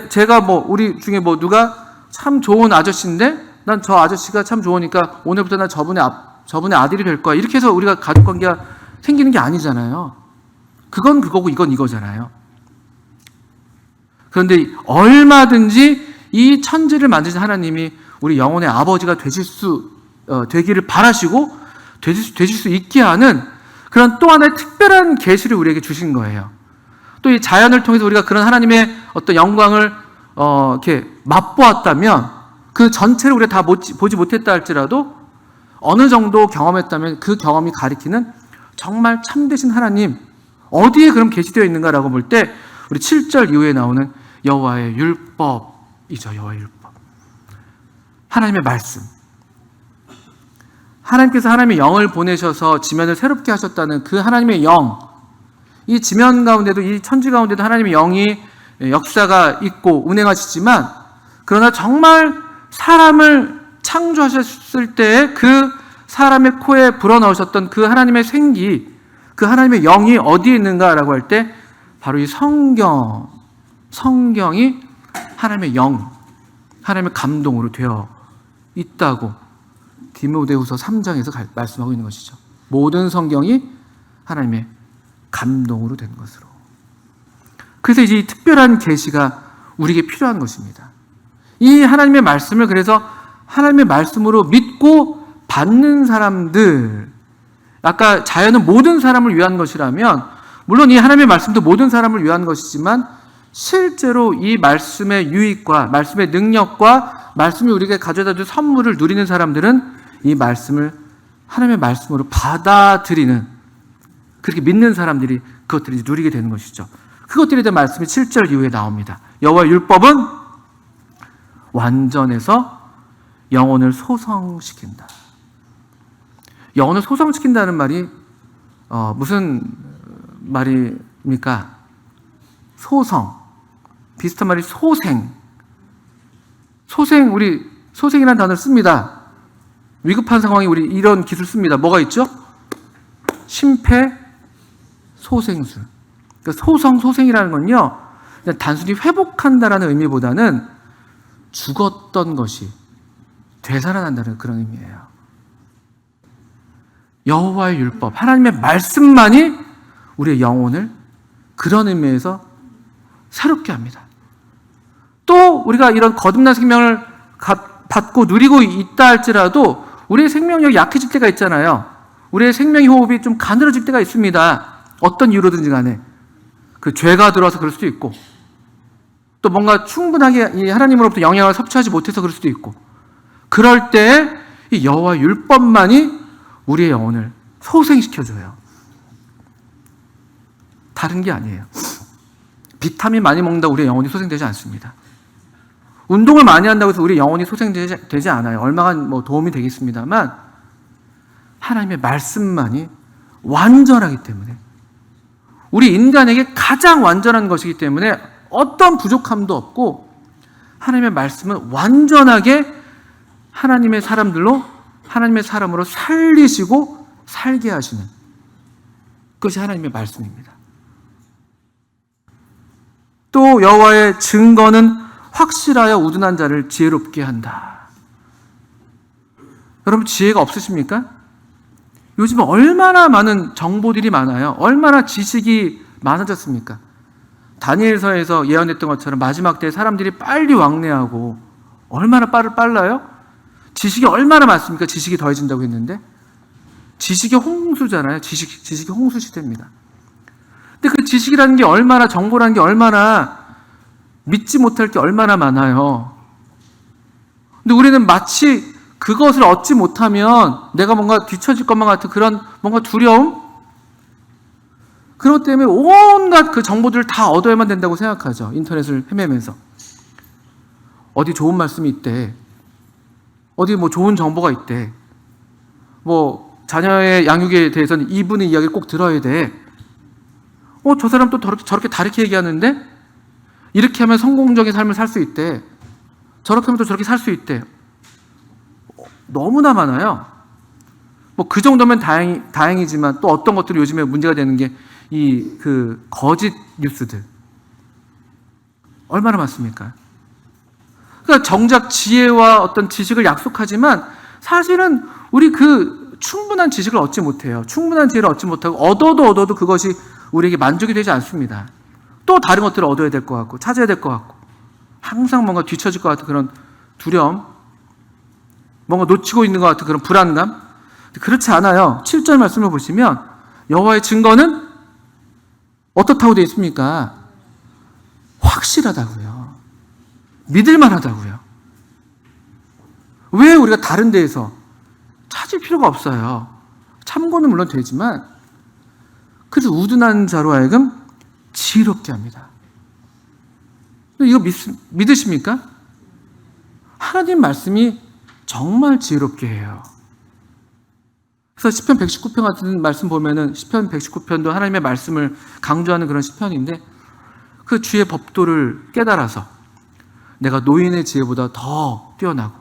제가 우리 중에 누가 참 좋은 아저씨인데 난 저 아저씨가 참 좋으니까 오늘부터 난 저분의 아들이 될 거야, 이렇게 해서 우리가 가족관계가 생기는 게 아니잖아요. 그건 그거고 이건 이거잖아요. 그런데 얼마든지 이 천지를 만드신 하나님이 우리 영혼의 아버지가 되기를 바라시고 되실 수 있게 하는 그런 또 하나의 특별한 계시를 우리에게 주신 거예요. 또 이 자연을 통해서 우리가 그런 하나님의 어떤 영광을 이렇게 맛보았다면, 그 전체를 우리가 다 보지 못했다 할지라도 어느 정도 경험했다면 그 경험이 가리키는 정말 참되신 하나님, 어디에 그럼 계시되어 있는가라고 볼 때 우리 7절 이후에 나오는 여호와의 율법이죠. 여호와의 율법, 하나님의 말씀. 하나님께서 하나님의 영을 보내셔서 지면을 새롭게 하셨다는 그 하나님의 영, 이 지면 가운데도, 이 천지 가운데도 하나님의 영이 역사가 있고 운행하시지만, 그러나 정말 사람을 창조하셨을 때 그 사람의 코에 불어넣으셨던 그 하나님의 생기, 그 하나님의 영이 어디에 있는가라고 할 때 바로 이 성경이 하나님의 영, 하나님의 감동으로 되어 있다고 디모데후서 3장에서 말씀하고 있는 것이죠. 모든 성경이 하나님의 감동으로 된 것으로. 그래서 이제 이 특별한 계시가 우리에게 필요한 것입니다. 이 하나님의 말씀을 그래서 하나님의 말씀으로 믿고 받는 사람들, 아까 자연은 모든 사람을 위한 것이라면 물론 이 하나님의 말씀도 모든 사람을 위한 것이지만 실제로 이 말씀의 유익과 말씀의 능력과 말씀이 우리에게 가져다 줄 선물을 누리는 사람들은 이 말씀을 하나님의 말씀으로 받아들이는, 그렇게 믿는 사람들이 그것들을 누리게 되는 것이죠. 그것들에 대한 말씀이 7절 이후에 나옵니다. 여호와의 율법은 완전해서 영혼을 소성시킨다. 영혼을 소성시킨다는 말이 무슨 말입니까? 소성. 비슷한 말이 소생. 우리 소생이라는 단어를 씁니다. 위급한 상황에 우리 이런 기술 씁니다. 뭐가 있죠? 심폐소생술. 그러니까 소생이라는 건요, 그냥 단순히 회복한다라는 의미보다는 죽었던 것이 되살아난다는 그런 의미예요. 여호와의 율법, 하나님의 말씀만이 우리의 영혼을 그런 의미에서 새롭게 합니다. 또 우리가 이런 거듭난 생명을 받고 누리고 있다 할지라도 우리의 생명력이 약해질 때가 있잖아요. 우리의 생명의 호흡이 좀 가늘어질 때가 있습니다. 어떤 이유로든지 간에. 그 죄가 들어와서 그럴 수도 있고, 또 뭔가 충분하게 이 하나님으로부터 영향을 섭취하지 못해서 그럴 수도 있고, 그럴 때 이 여호와의 율법만이 우리의 영혼을 소생시켜줘요. 다른 게 아니에요. 비타민 많이 먹는다고 우리의 영혼이 소생되지 않습니다. 운동을 많이 한다고 해서 우리의 영혼이 소생되지 않아요. 얼마간 도움이 되겠습니다만 하나님의 말씀만이 완전하기 때문에, 우리 인간에게 가장 완전한 것이기 때문에 어떤 부족함도 없고, 하나님의 말씀은 완전하게 하나님의 사람들로, 하나님의 사람으로 살리시고 살게 하시는 그것이 하나님의 말씀입니다. 또 여호와의 증거는 확실하여 우둔한 자를 지혜롭게 한다. 여러분, 지혜가 없으십니까? 요즘 얼마나 많은 정보들이 많아요. 얼마나 지식이 많아졌습니까? 다니엘서에서 예언했던 것처럼 마지막 때에 사람들이 빨리 왕래하고, 얼마나 빨라요? 지식이 얼마나 많습니까? 지식이 더해진다고 했는데 지식의 홍수잖아요. 지식의 홍수 시대입니다. 근데 그 지식이라는 게 얼마나, 정보라는 게 얼마나, 믿지 못할 게 얼마나 많아요. 근데 우리는 마치 그것을 얻지 못하면 내가 뭔가 뒤처질 것만 같은 그런 뭔가 두려움, 그것 때문에 온갖 그 정보들을 다 얻어야만 된다고 생각하죠. 인터넷을 헤매면서. 어디 좋은 말씀이 있대, 어디 좋은 정보가 있대, 자녀의 양육에 대해서는 이분의 이야기를 꼭 들어야 돼. 저 사람 또 저렇게 다르게 얘기하는데 이렇게 하면 성공적인 삶을 살 수 있대, 저렇게 하면 또 저렇게 살 수 있대. 너무나 많아요. 그 정도면 다행이지만 또 어떤 것들이 요즘에 문제가 되는 게 그 거짓 뉴스들 얼마나 많습니까? 그러니까 정작 지혜와 어떤 지식을 약속하지만 사실은 우리 그 충분한 지식을 얻지 못해요. 충분한 지혜를 얻지 못하고 얻어도 그것이 우리에게 만족이 되지 않습니다. 또 다른 것들을 얻어야 될 것 같고 찾아야 될 것 같고, 항상 뭔가 뒤처질 것 같은 그런 두려움, 뭔가 놓치고 있는 것 같은 그런 불안감. 그렇지 않아요. 7절 말씀을 보시면 여호와의 증거는 어떻다고 되어 있습니까? 확실하다고요. 믿을만하다고요. 왜 우리가 다른 데에서 찾을 필요가 없어요. 참고는 물론 되지만, 그래서 우둔한 자로 하여금 지혜롭게 합니다. 이거 믿으십니까? 하나님 말씀이 정말 지혜롭게 해요. 그래서 시편 119편 같은 말씀 보면은 시편 119편도 하나님의 말씀을 강조하는 그런 시편인데 그 주의 법도를 깨달아서 내가 노인의 지혜보다 더 뛰어나고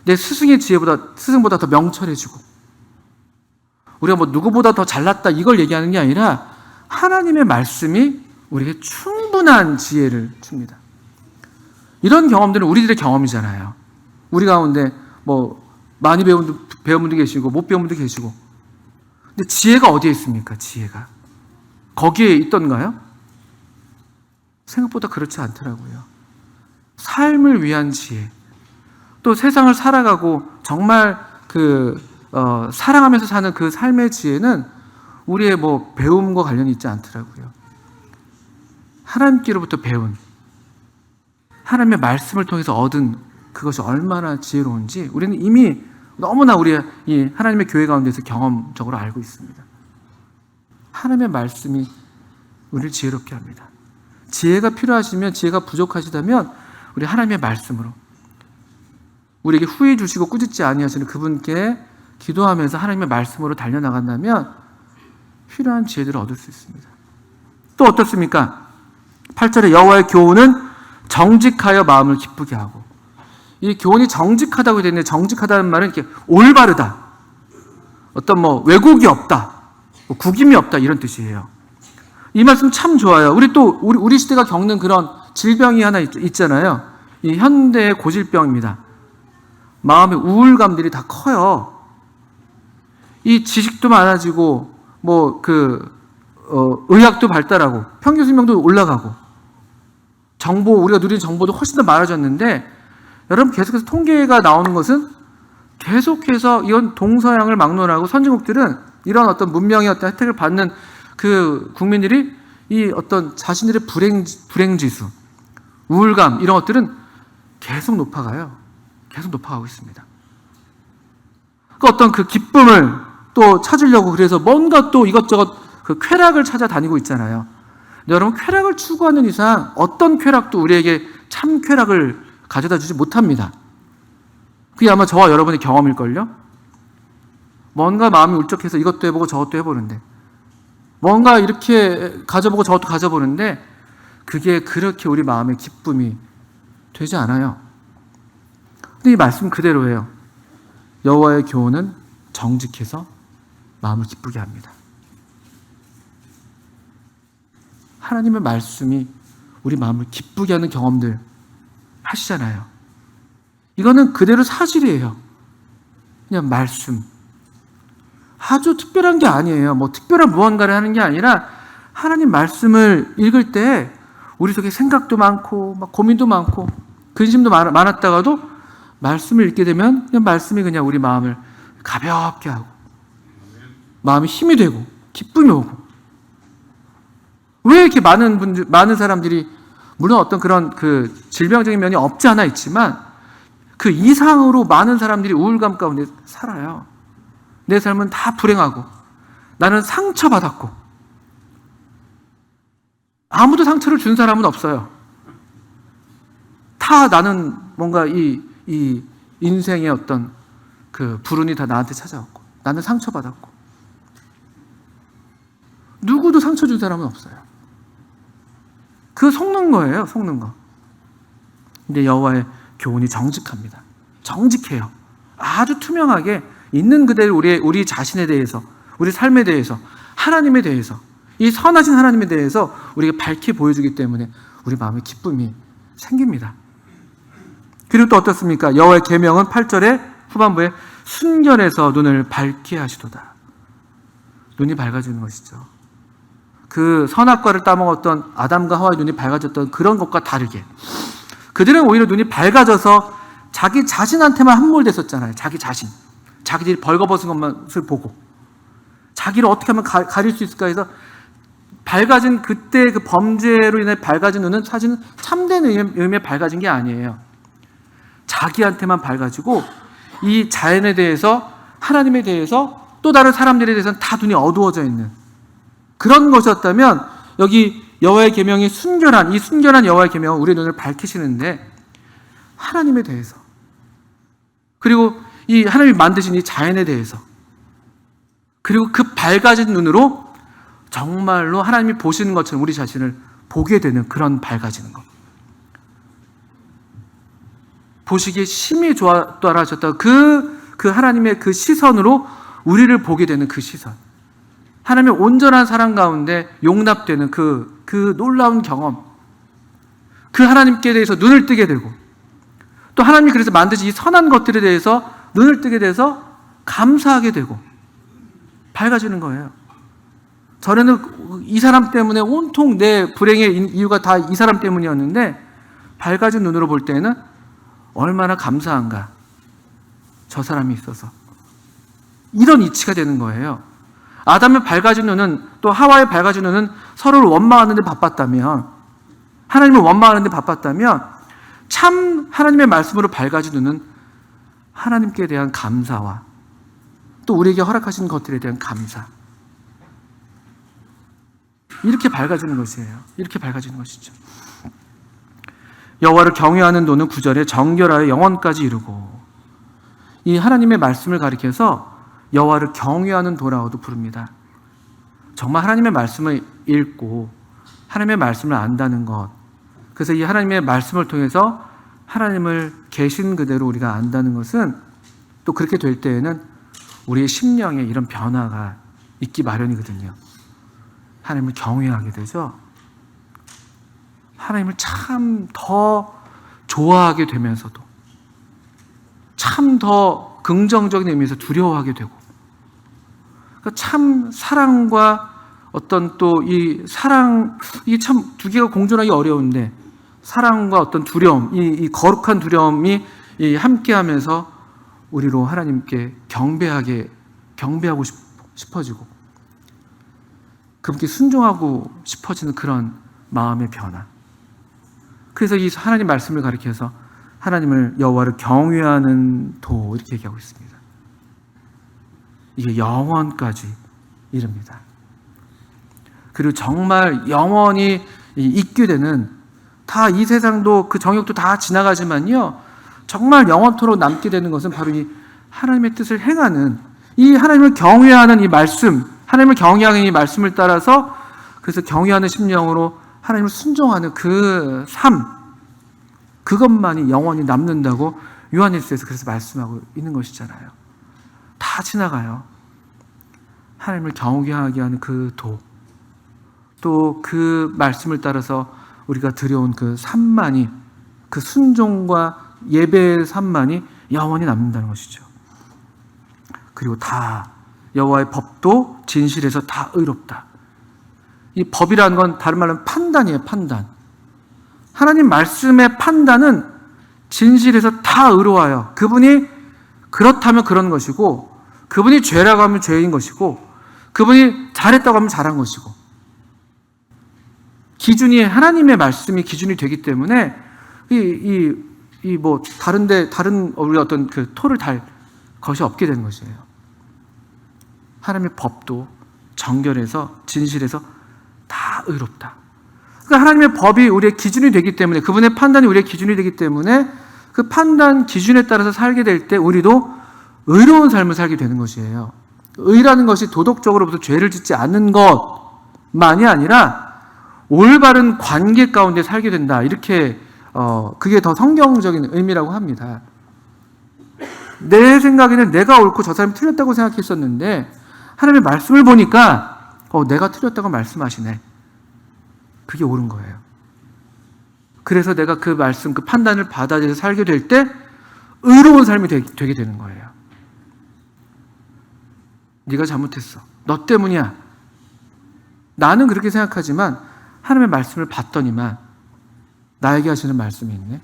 내 스승보다 더 명철해지고 우리가 뭐 누구보다 더 잘났다 이걸 얘기하는 게 아니라 하나님의 말씀이 우리에게 충분한 지혜를 줍니다. 이런 경험들은 우리들의 경험이잖아요. 우리 가운데 뭐 많이 배운 분도 계시고 못 배운 분도 계시고 근데 지혜가 어디에 있습니까? 지혜가 거기에 있던가요? 생각보다 그렇지 않더라고요. 삶을 위한 지혜 또 세상을 살아가고 정말 사랑하면서 사는 그 삶의 지혜는 우리의 뭐 배움과 관련이 있지 않더라고요. 하나님께로부터 배운 하나님의 말씀을 통해서 얻은 그것이 얼마나 지혜로운지 우리는 이미 너무나 우리 이 하나님의 교회 가운데서 경험적으로 알고 있습니다. 하나님의 말씀이 우리를 지혜롭게 합니다. 지혜가 필요하시면, 지혜가 부족하시다면 우리 하나님의 말씀으로 우리에게 후회 주시고 꾸짖지 아니하시는 그분께 기도하면서 하나님의 말씀으로 달려나간다면 필요한 지혜들을 얻을 수 있습니다. 또 어떻습니까? 8절에 여호와의 교훈은 정직하여 마음을 기쁘게 하고, 이 교훈이 정직하다고 되어 있는데 정직하다는 말은 이렇게 올바르다, 어떤 뭐 왜곡이 없다, 뭐 구김이 없다 이런 뜻이에요. 이 말씀 참 좋아요. 우리 시대가 겪는 그런 질병이 하나 있잖아요. 이 현대의 고질병입니다. 마음의 우울감들이 다 커요. 이 지식도 많아지고 의학도 발달하고 평균 수명도 올라가고 우리가 누리는 정보도 훨씬 더 많아졌는데, 여러분 계속해서 통계가 나오는 것은 계속해서 이건 동서양을 막론하고 선진국들은 이런 어떤 문명의 어떤 혜택을 받는 그 국민들이 이 어떤 자신들의 불행지수, 우울감 이런 것들은 계속 높아가요. 계속 높아가고 있습니다. 어떤 그 기쁨을 또 찾으려고 그래서 뭔가 또 이것저것 그 쾌락을 찾아다니고 있잖아요. 근데 여러분, 쾌락을 추구하는 이상 어떤 쾌락도 우리에게 참 쾌락을 가져다 주지 못합니다. 그게 아마 저와 여러분의 경험일걸요? 뭔가 마음이 울적해서 이것도 해보고 저것도 해보는데, 뭔가 이렇게 가져보고 저것도 가져보는데 그게 그렇게 우리 마음의 기쁨이 되지 않아요. 근데 이 말씀 그대로예요. 여호와의 교훈은 정직해서 마음을 기쁘게 합니다. 하나님의 말씀이 우리 마음을 기쁘게 하는 경험들 하시잖아요. 이거는 그대로 사실이에요. 그냥 말씀. 아주 특별한 게 아니에요. 뭐 특별한 무언가를 하는 게 아니라 하나님 말씀을 읽을 때 우리 속에 생각도 많고 막 고민도 많고 근심도 많았다가도 말씀을 읽게 되면 그냥 말씀이 그냥 우리 마음을 가볍게 하고 마음이 힘이 되고 기쁨이 오고. 왜 이렇게 많은 사람들이 물론 어떤 그런 그 질병적인 면이 없지 않아 있지만 그 이상으로 많은 사람들이 우울감 가운데 살아요. 내 삶은 다 불행하고 나는 상처받았고, 아무도 상처를 준 사람은 없어요. 다 나는 뭔가 이 인생의 어떤 그 불운이 다 나한테 찾아왔고 나는 상처받았고, 누구도 상처 준 사람은 없어요. 속는 거예요. 속는 거. 근데 여호와의 교훈이 정직합니다. 정직해요. 아주 투명하게 있는 그대로 우리 자신에 대해서, 우리 삶에 대해서, 하나님에 대해서, 이 선하신 하나님에 대해서 우리가 밝히 보여주기 때문에 우리 마음에 기쁨이 생깁니다. 그리고 또 어떻습니까? 여호와의 계명은 8절의 후반부에 순결해서 눈을 밝게 하시도다. 눈이 밝아지는 것이죠. 그 선악과를 따먹었던 아담과 하와의 눈이 밝아졌던 그런 것과 다르게 그들은 오히려 눈이 밝아져서 자기 자신한테만 함몰됐었잖아요. 자기들이 벌거벗은 것만을 보고 자기를 어떻게 하면 가릴 수 있을까 해서 밝아진 그때 그 범죄로 인해 밝아진 눈은 사실은 참된 의미에 밝아진 게 아니에요. 자기한테만 밝아지고 이 자연에 대해서, 하나님에 대해서, 또 다른 사람들에 대해서는 다 눈이 어두워져 있는 그런 것이었다면, 여기 여호와의 계명이 순결한 여호와의 계명은 우리의 눈을 밝히시는데 하나님에 대해서, 그리고 이 하나님이 만드신 이 자연에 대해서, 그리고 그 밝아진 눈으로 정말로 하나님이 보시는 것처럼 우리 자신을 보게 되는 그런 밝아지는 것. 보시기에 심히 좋았더라 하셨다. 그 하나님의 그 시선으로 우리를 보게 되는 그 시선. 하나님의 온전한 사랑 가운데 용납되는 그 놀라운 경험. 그 하나님께 대해서 눈을 뜨게 되고, 또 하나님이 그래서 만드신 이 선한 것들에 대해서 눈을 뜨게 돼서 감사하게 되고 밝아지는 거예요. 전에는 이 사람 때문에 온통 내 불행의 이유가 다 이 사람 때문이었는데, 밝아진 눈으로 볼 때는 얼마나 감사한가, 저 사람이 있어서. 이런 이치가 되는 거예요. 아담의 밝아진 눈은, 또 하와의 밝아진 눈은 서로를 원망하는 데 바빴다면, 하나님을 원망하는 데 바빴다면, 참 하나님의 말씀으로 밝아진 눈은 하나님께 대한 감사와 또 우리에게 허락하신 것들에 대한 감사, 이렇게 밝아지는 것이에요. 이렇게 밝아지는 것이죠. 여호와를 경외하는 도는 9절에 정결하여 영원까지 이르고, 이 하나님의 말씀을 가리켜서 여호와를 경외하는 도라고도 부릅니다. 정말 하나님의 말씀을 읽고 하나님의 말씀을 안다는 것, 그래서 이 하나님의 말씀을 통해서 하나님을 계신 그대로 우리가 안다는 것은, 또 그렇게 될 때에는 우리의 심령에 이런 변화가 있기 마련이거든요. 하나님을 경외하게 되죠. 하나님을 참 더 좋아하게 되면서도 참 더 긍정적인 의미에서 두려워하게 되고, 그러니까 참 사랑과 어떤 또 이 사랑, 이게 참 두 개가 공존하기 어려운데, 사랑과 어떤 두려움, 이 거룩한 두려움이 함께하면서 우리로 하나님께 경배하고 싶어지고 그분께 순종하고 싶어지는 그런 마음의 변화. 그래서 이 하나님 말씀을 가리켜서 하나님을, 여호와를 경외하는 도, 이렇게 얘기하고 있습니다. 이게 영원까지 이릅니다. 그리고 정말 영원히 있게 되는, 다 이 세상도 그 정욕도 다 지나가지만요, 정말 영원토록 남게 되는 것은 바로 이 하나님의 뜻을 행하는, 이 하나님을 경외하는 이 말씀, 하나님을 경외하는 이 말씀을 따라서, 그래서 경외하는 심령으로 하나님을 순종하는 그 삶, 그것만이 영원히 남는다고 요한일서에서 그래서 말씀하고 있는 것이잖아요. 다 지나가요. 하나님을 경외하게 하는 그 도, 또 그 말씀을 따라서 우리가 들여온 그 삶만이, 그 순종과 예배의 삶만이 영원히 남는다는 것이죠. 그리고 다 여호와의 법도 진실에서 다 의롭다. 이 법이라는 건 다른 말로 판단이에요. 판단. 하나님 말씀의 판단은 진실에서 다 의로워요. 그분이 그렇다면 그런 것이고, 그분이 죄라고 하면 죄인 것이고, 그분이 잘했다고 하면 잘한 것이고, 기준이 하나님의 말씀이 기준이 되기 때문에 다른 우리 어떤 그 토를 달 것이 없게 되는 것이에요. 하나님의 법도 정결해서 진실해서 다 의롭다. 그러니까 하나님의 법이 우리의 기준이 되기 때문에, 그분의 판단이 우리의 기준이 되기 때문에, 그 판단 기준에 따라서 살게 될 때 우리도 의로운 삶을 살게 되는 것이에요. 의라는 것이 도덕적으로부터 죄를 짓지 않는 것만이 아니라 올바른 관계 가운데 살게 된다. 이렇게 그게 더 성경적인 의미라고 합니다. 내 생각에는 내가 옳고 저 사람이 틀렸다고 생각했었는데, 하나님의 말씀을 보니까 내가 틀렸다고 말씀하시네. 그게 옳은 거예요. 그래서 내가 그 말씀, 그 판단을 받아들여서 살게 될 때 의로운 삶이 되게 되는 거예요. 네가 잘못했어. 너 때문이야. 나는 그렇게 생각하지만 하나님의 말씀을 봤더니만 나에게 하시는 말씀이 있네.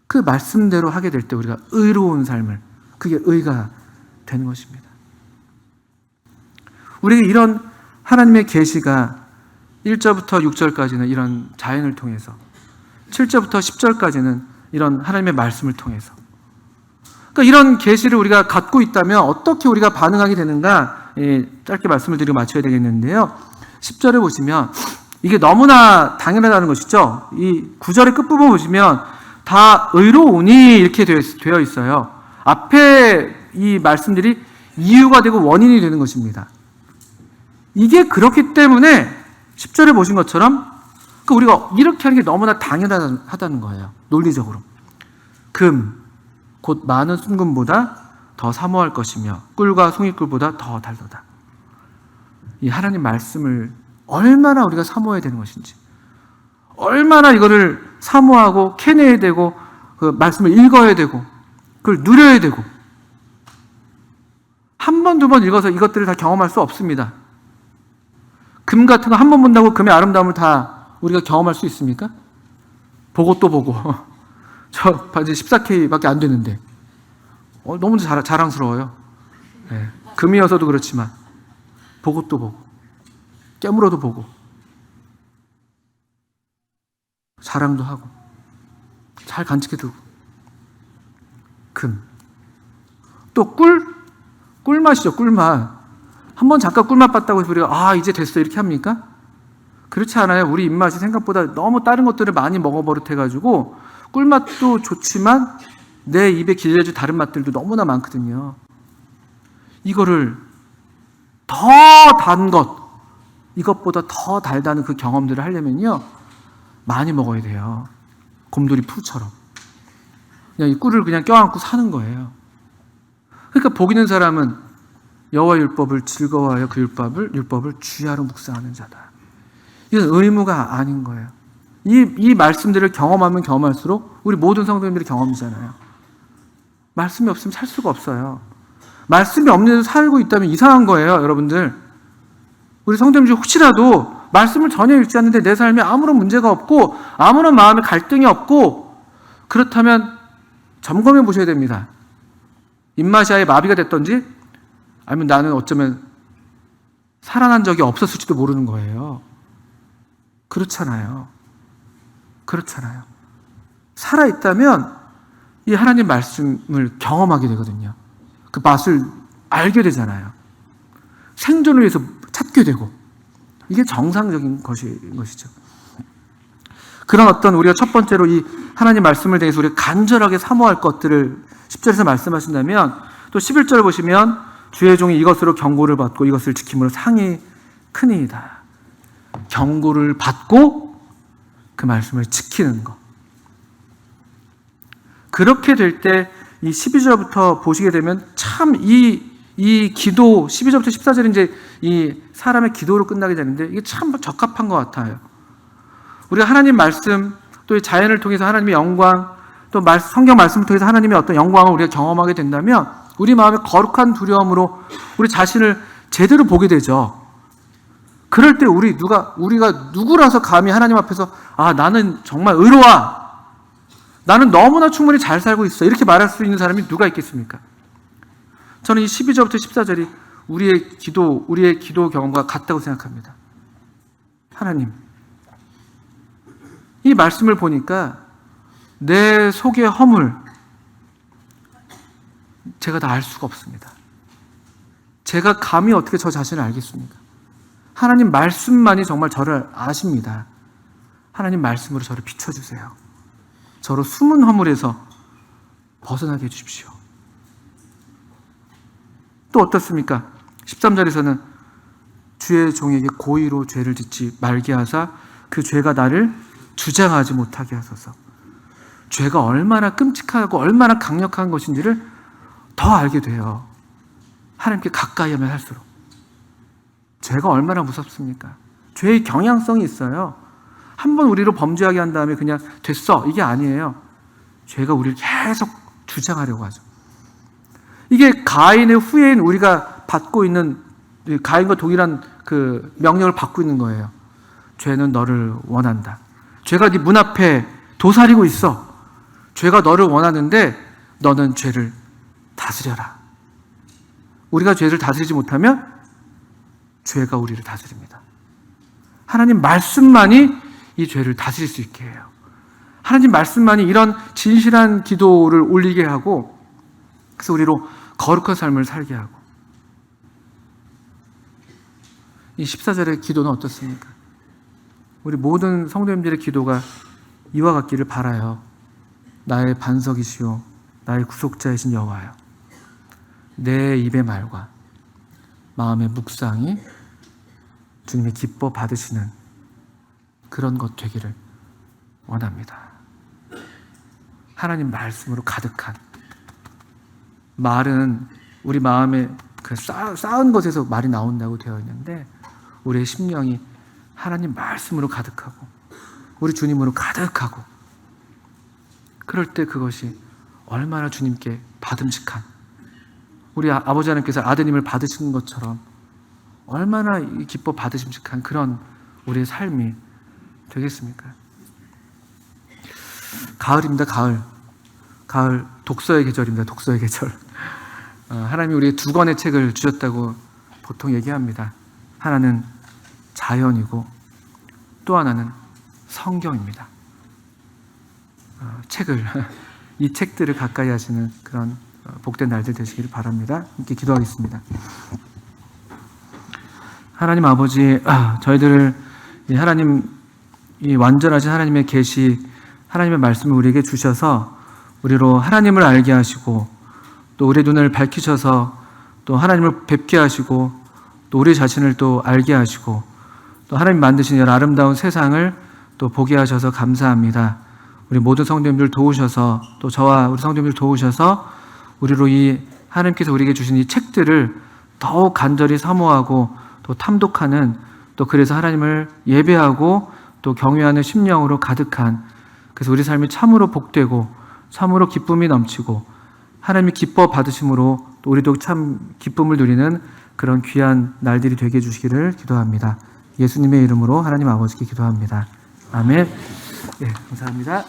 그 말씀대로 하게 될 때 우리가 의로운 삶을, 그게 의가 되는 것입니다. 우리가 이런 하나님의 계시가 1절부터 6절까지는 이런 자연을 통해서, 7절부터 10절까지는 이런 하나님의 말씀을 통해서, 그러니까 이런 계시를 우리가 갖고 있다면 어떻게 우리가 반응하게 되는가, 짧게 말씀을 드리고 마쳐야 되겠는데요. 10절을 보시면 이게 너무나 당연하다는 것이죠. 이 9절의 끝부분 보시면 다 의로우니 이렇게 되어 있어요. 앞에 이 말씀들이 이유가 되고 원인이 되는 것입니다. 이게 그렇기 때문에 10절에 보신 것처럼 우리가 이렇게 하는 게 너무나 당연하다는 거예요. 논리적으로. 금, 곧 많은 순금보다 더 사모할 것이며 꿀과 송이꿀보다 더 달도다. 이 하나님 말씀을 얼마나 우리가 사모해야 되는 것인지, 얼마나 이거를 사모하고 캐내야 되고 그 말씀을 읽어야 되고 그걸 누려야 되고, 한 번, 두 번 읽어서 이것들을 다 경험할 수 없습니다. 금 같은 거 한 번 본다고 금의 아름다움을 다 우리가 경험할 수 있습니까? 보고 또 보고. 저 바지 14K밖에 안 되는데 너무 자랑스러워요. 네. 금이어서도 그렇지만 보고 또 보고 깨물어도 보고 자랑도 하고 잘 간직해 두고. 금. 또 꿀맛이죠. 꿀맛. 한번 잠깐 꿀맛 봤다고 해서 우리가 이제 됐어 이렇게 합니까? 그렇지 않아요. 우리 입맛이 생각보다 너무 다른 것들을 많이 먹어버릇해가지고 꿀맛도 좋지만 내 입에 길려질 다른 맛들도 너무나 많거든요. 이거를 더 단 것, 이것보다 더 달다는 그 경험들을 하려면요 많이 먹어야 돼요. 곰돌이 푸처럼 그냥 이 꿀을 그냥 껴안고 사는 거예요. 그러니까 복 있는 사람은 여호와 율법을 즐거워하여 그 율법을 주야로 묵상하는 자다. 이건 의무가 아닌 거예요. 이 말씀들을 경험하면 경험할수록 우리 모든 성도님들이 경험이잖아요. 말씀이 없으면 살 수가 없어요. 말씀이 없는데도 살고 있다면 이상한 거예요, 여러분들. 우리 성도님 중 혹시라도 말씀을 전혀 읽지 않는데 내 삶에 아무런 문제가 없고 아무런 마음에 갈등이 없고, 그렇다면 점검해 보셔야 됩니다. 입맛이 아예 마비가 됐던지, 아니면 나는 어쩌면 살아난 적이 없었을지도 모르는 거예요. 그렇잖아요. 살아있다면 이 하나님 말씀을 경험하게 되거든요. 그 맛을 알게 되잖아요. 생존을 위해서 찾게 되고, 이게 정상적인 것이죠. 그런 어떤 우리가 첫 번째로 이 하나님 말씀을 대해서 우리가 간절하게 사모할 것들을 10절에서 말씀하신다면, 또 11절 보시면 주의 종이 이것으로 경고를 받고 이것을 지킴으로 상이 크니이다. 경고를 받고 그 말씀을 지키는 것. 그렇게 될 때 이 12절부터 보시게 되면 참 이 기도, 12절부터 14절은 이제 이 사람의 기도로 끝나게 되는데 이게 참 적합한 것 같아요. 우리가 하나님 말씀, 또 이 자연을 통해서 하나님의 영광, 또 성경 말씀을 통해서 하나님의 어떤 영광을 우리가 경험하게 된다면 우리 마음에 거룩한 두려움으로 우리 자신을 제대로 보게 되죠. 그럴 때 우리가 누구라서 감히 하나님 앞에서 나는 정말 의로워, 나는 너무나 충분히 잘 살고 있어, 이렇게 말할 수 있는 사람이 누가 있겠습니까? 저는 이 12절부터 14절이 우리의 기도 경험과 같다고 생각합니다. 하나님, 이 말씀을 보니까 내 속의 허물, 제가 다 알 수가 없습니다. 제가 감히 어떻게 저 자신을 알겠습니까? 하나님 말씀만이 정말 저를 아십니다. 하나님 말씀으로 저를 비춰주세요. 저로 숨은 허물에서 벗어나게 해주십시오. 또 어떻습니까? 13절에서는 주의 종에게 고의로 죄를 짓지 말게 하사 그 죄가 나를 주장하지 못하게 하소서. 죄가 얼마나 끔찍하고 얼마나 강력한 것인지를 더 알게 돼요. 하나님께 가까이 하면 할수록. 죄가 얼마나 무섭습니까? 죄의 경향성이 있어요. 한번 우리로 범죄하게 한 다음에 그냥 됐어, 이게 아니에요. 죄가 우리를 계속 주장하려고 하죠. 이게 가인의 후예인 우리가 받고 있는, 가인과 동일한 그 명령을 받고 있는 거예요. 죄는 너를 원한다. 죄가 네 문 앞에 도사리고 있어. 죄가 너를 원하는데 너는 죄를 다스려라. 우리가 죄를 다스리지 못하면 죄가 우리를 다스립니다. 하나님 말씀만이 이 죄를 다스릴 수 있게 해요. 하나님 말씀만이 이런 진실한 기도를 올리게 하고, 그래서 우리로 거룩한 삶을 살게 하고. 이 14절의 기도는 어떻습니까? 우리 모든 성도님들의 기도가 이와 같기를 바라요. 나의 반석이시오 나의 구속자이신 여호와여, 내 입의 말과 마음의 묵상이 주님이 기뻐 받으시는 그런 것 되기를 원합니다. 하나님 말씀으로 가득한, 말은 우리 마음에 그 쌓은 것에서 말이 나온다고 되어 있는데, 우리의 심령이 하나님 말씀으로 가득하고 우리 주님으로 가득하고, 그럴 때 그것이 얼마나 주님께 받음직한, 우리 아버지 하나님께서 아드님을 받으신 것처럼 얼마나 기뻐 받으심직한 그런 우리의 삶이 되겠습니까? 가을입니다. 가을 독서의 계절입니다. 독서의 계절. 하나님이 우리에게 두 권의 책을 주셨다고 보통 얘기합니다. 하나는 자연이고 또 하나는 성경입니다. 이 책들을 가까이 하시는 그런 복된 날들 되시기를 바랍니다. 함께 기도하겠습니다. 하나님 아버지, 저희들을 이 완전하신 하나님의 계시, 하나님의 말씀을 우리에게 주셔서 우리로 하나님을 알게 하시고, 또 우리의 눈을 밝히셔서 또 하나님을 뵙게 하시고, 또 우리 자신을 또 알게 하시고, 또 하나님 만드신 여러 아름다운 세상을 또 보게 하셔서 감사합니다. 우리 모든 성도님들 도우셔서, 또 저와 우리 성도님들 도우셔서 우리로 이 하나님께서 우리에게 주신 이 책들을 더욱 간절히 사모하고 또 탐독하는, 또 그래서 하나님을 예배하고 또 경외하는 심령으로 가득한, 그래서 우리 삶이 참으로 복되고 참으로 기쁨이 넘치고 하나님이 기뻐 받으심으로 또 우리도 참 기쁨을 누리는 그런 귀한 날들이 되게 해주시기를 기도합니다. 예수님의 이름으로 하나님 아버지께 기도합니다. 아멘. 네, 감사합니다.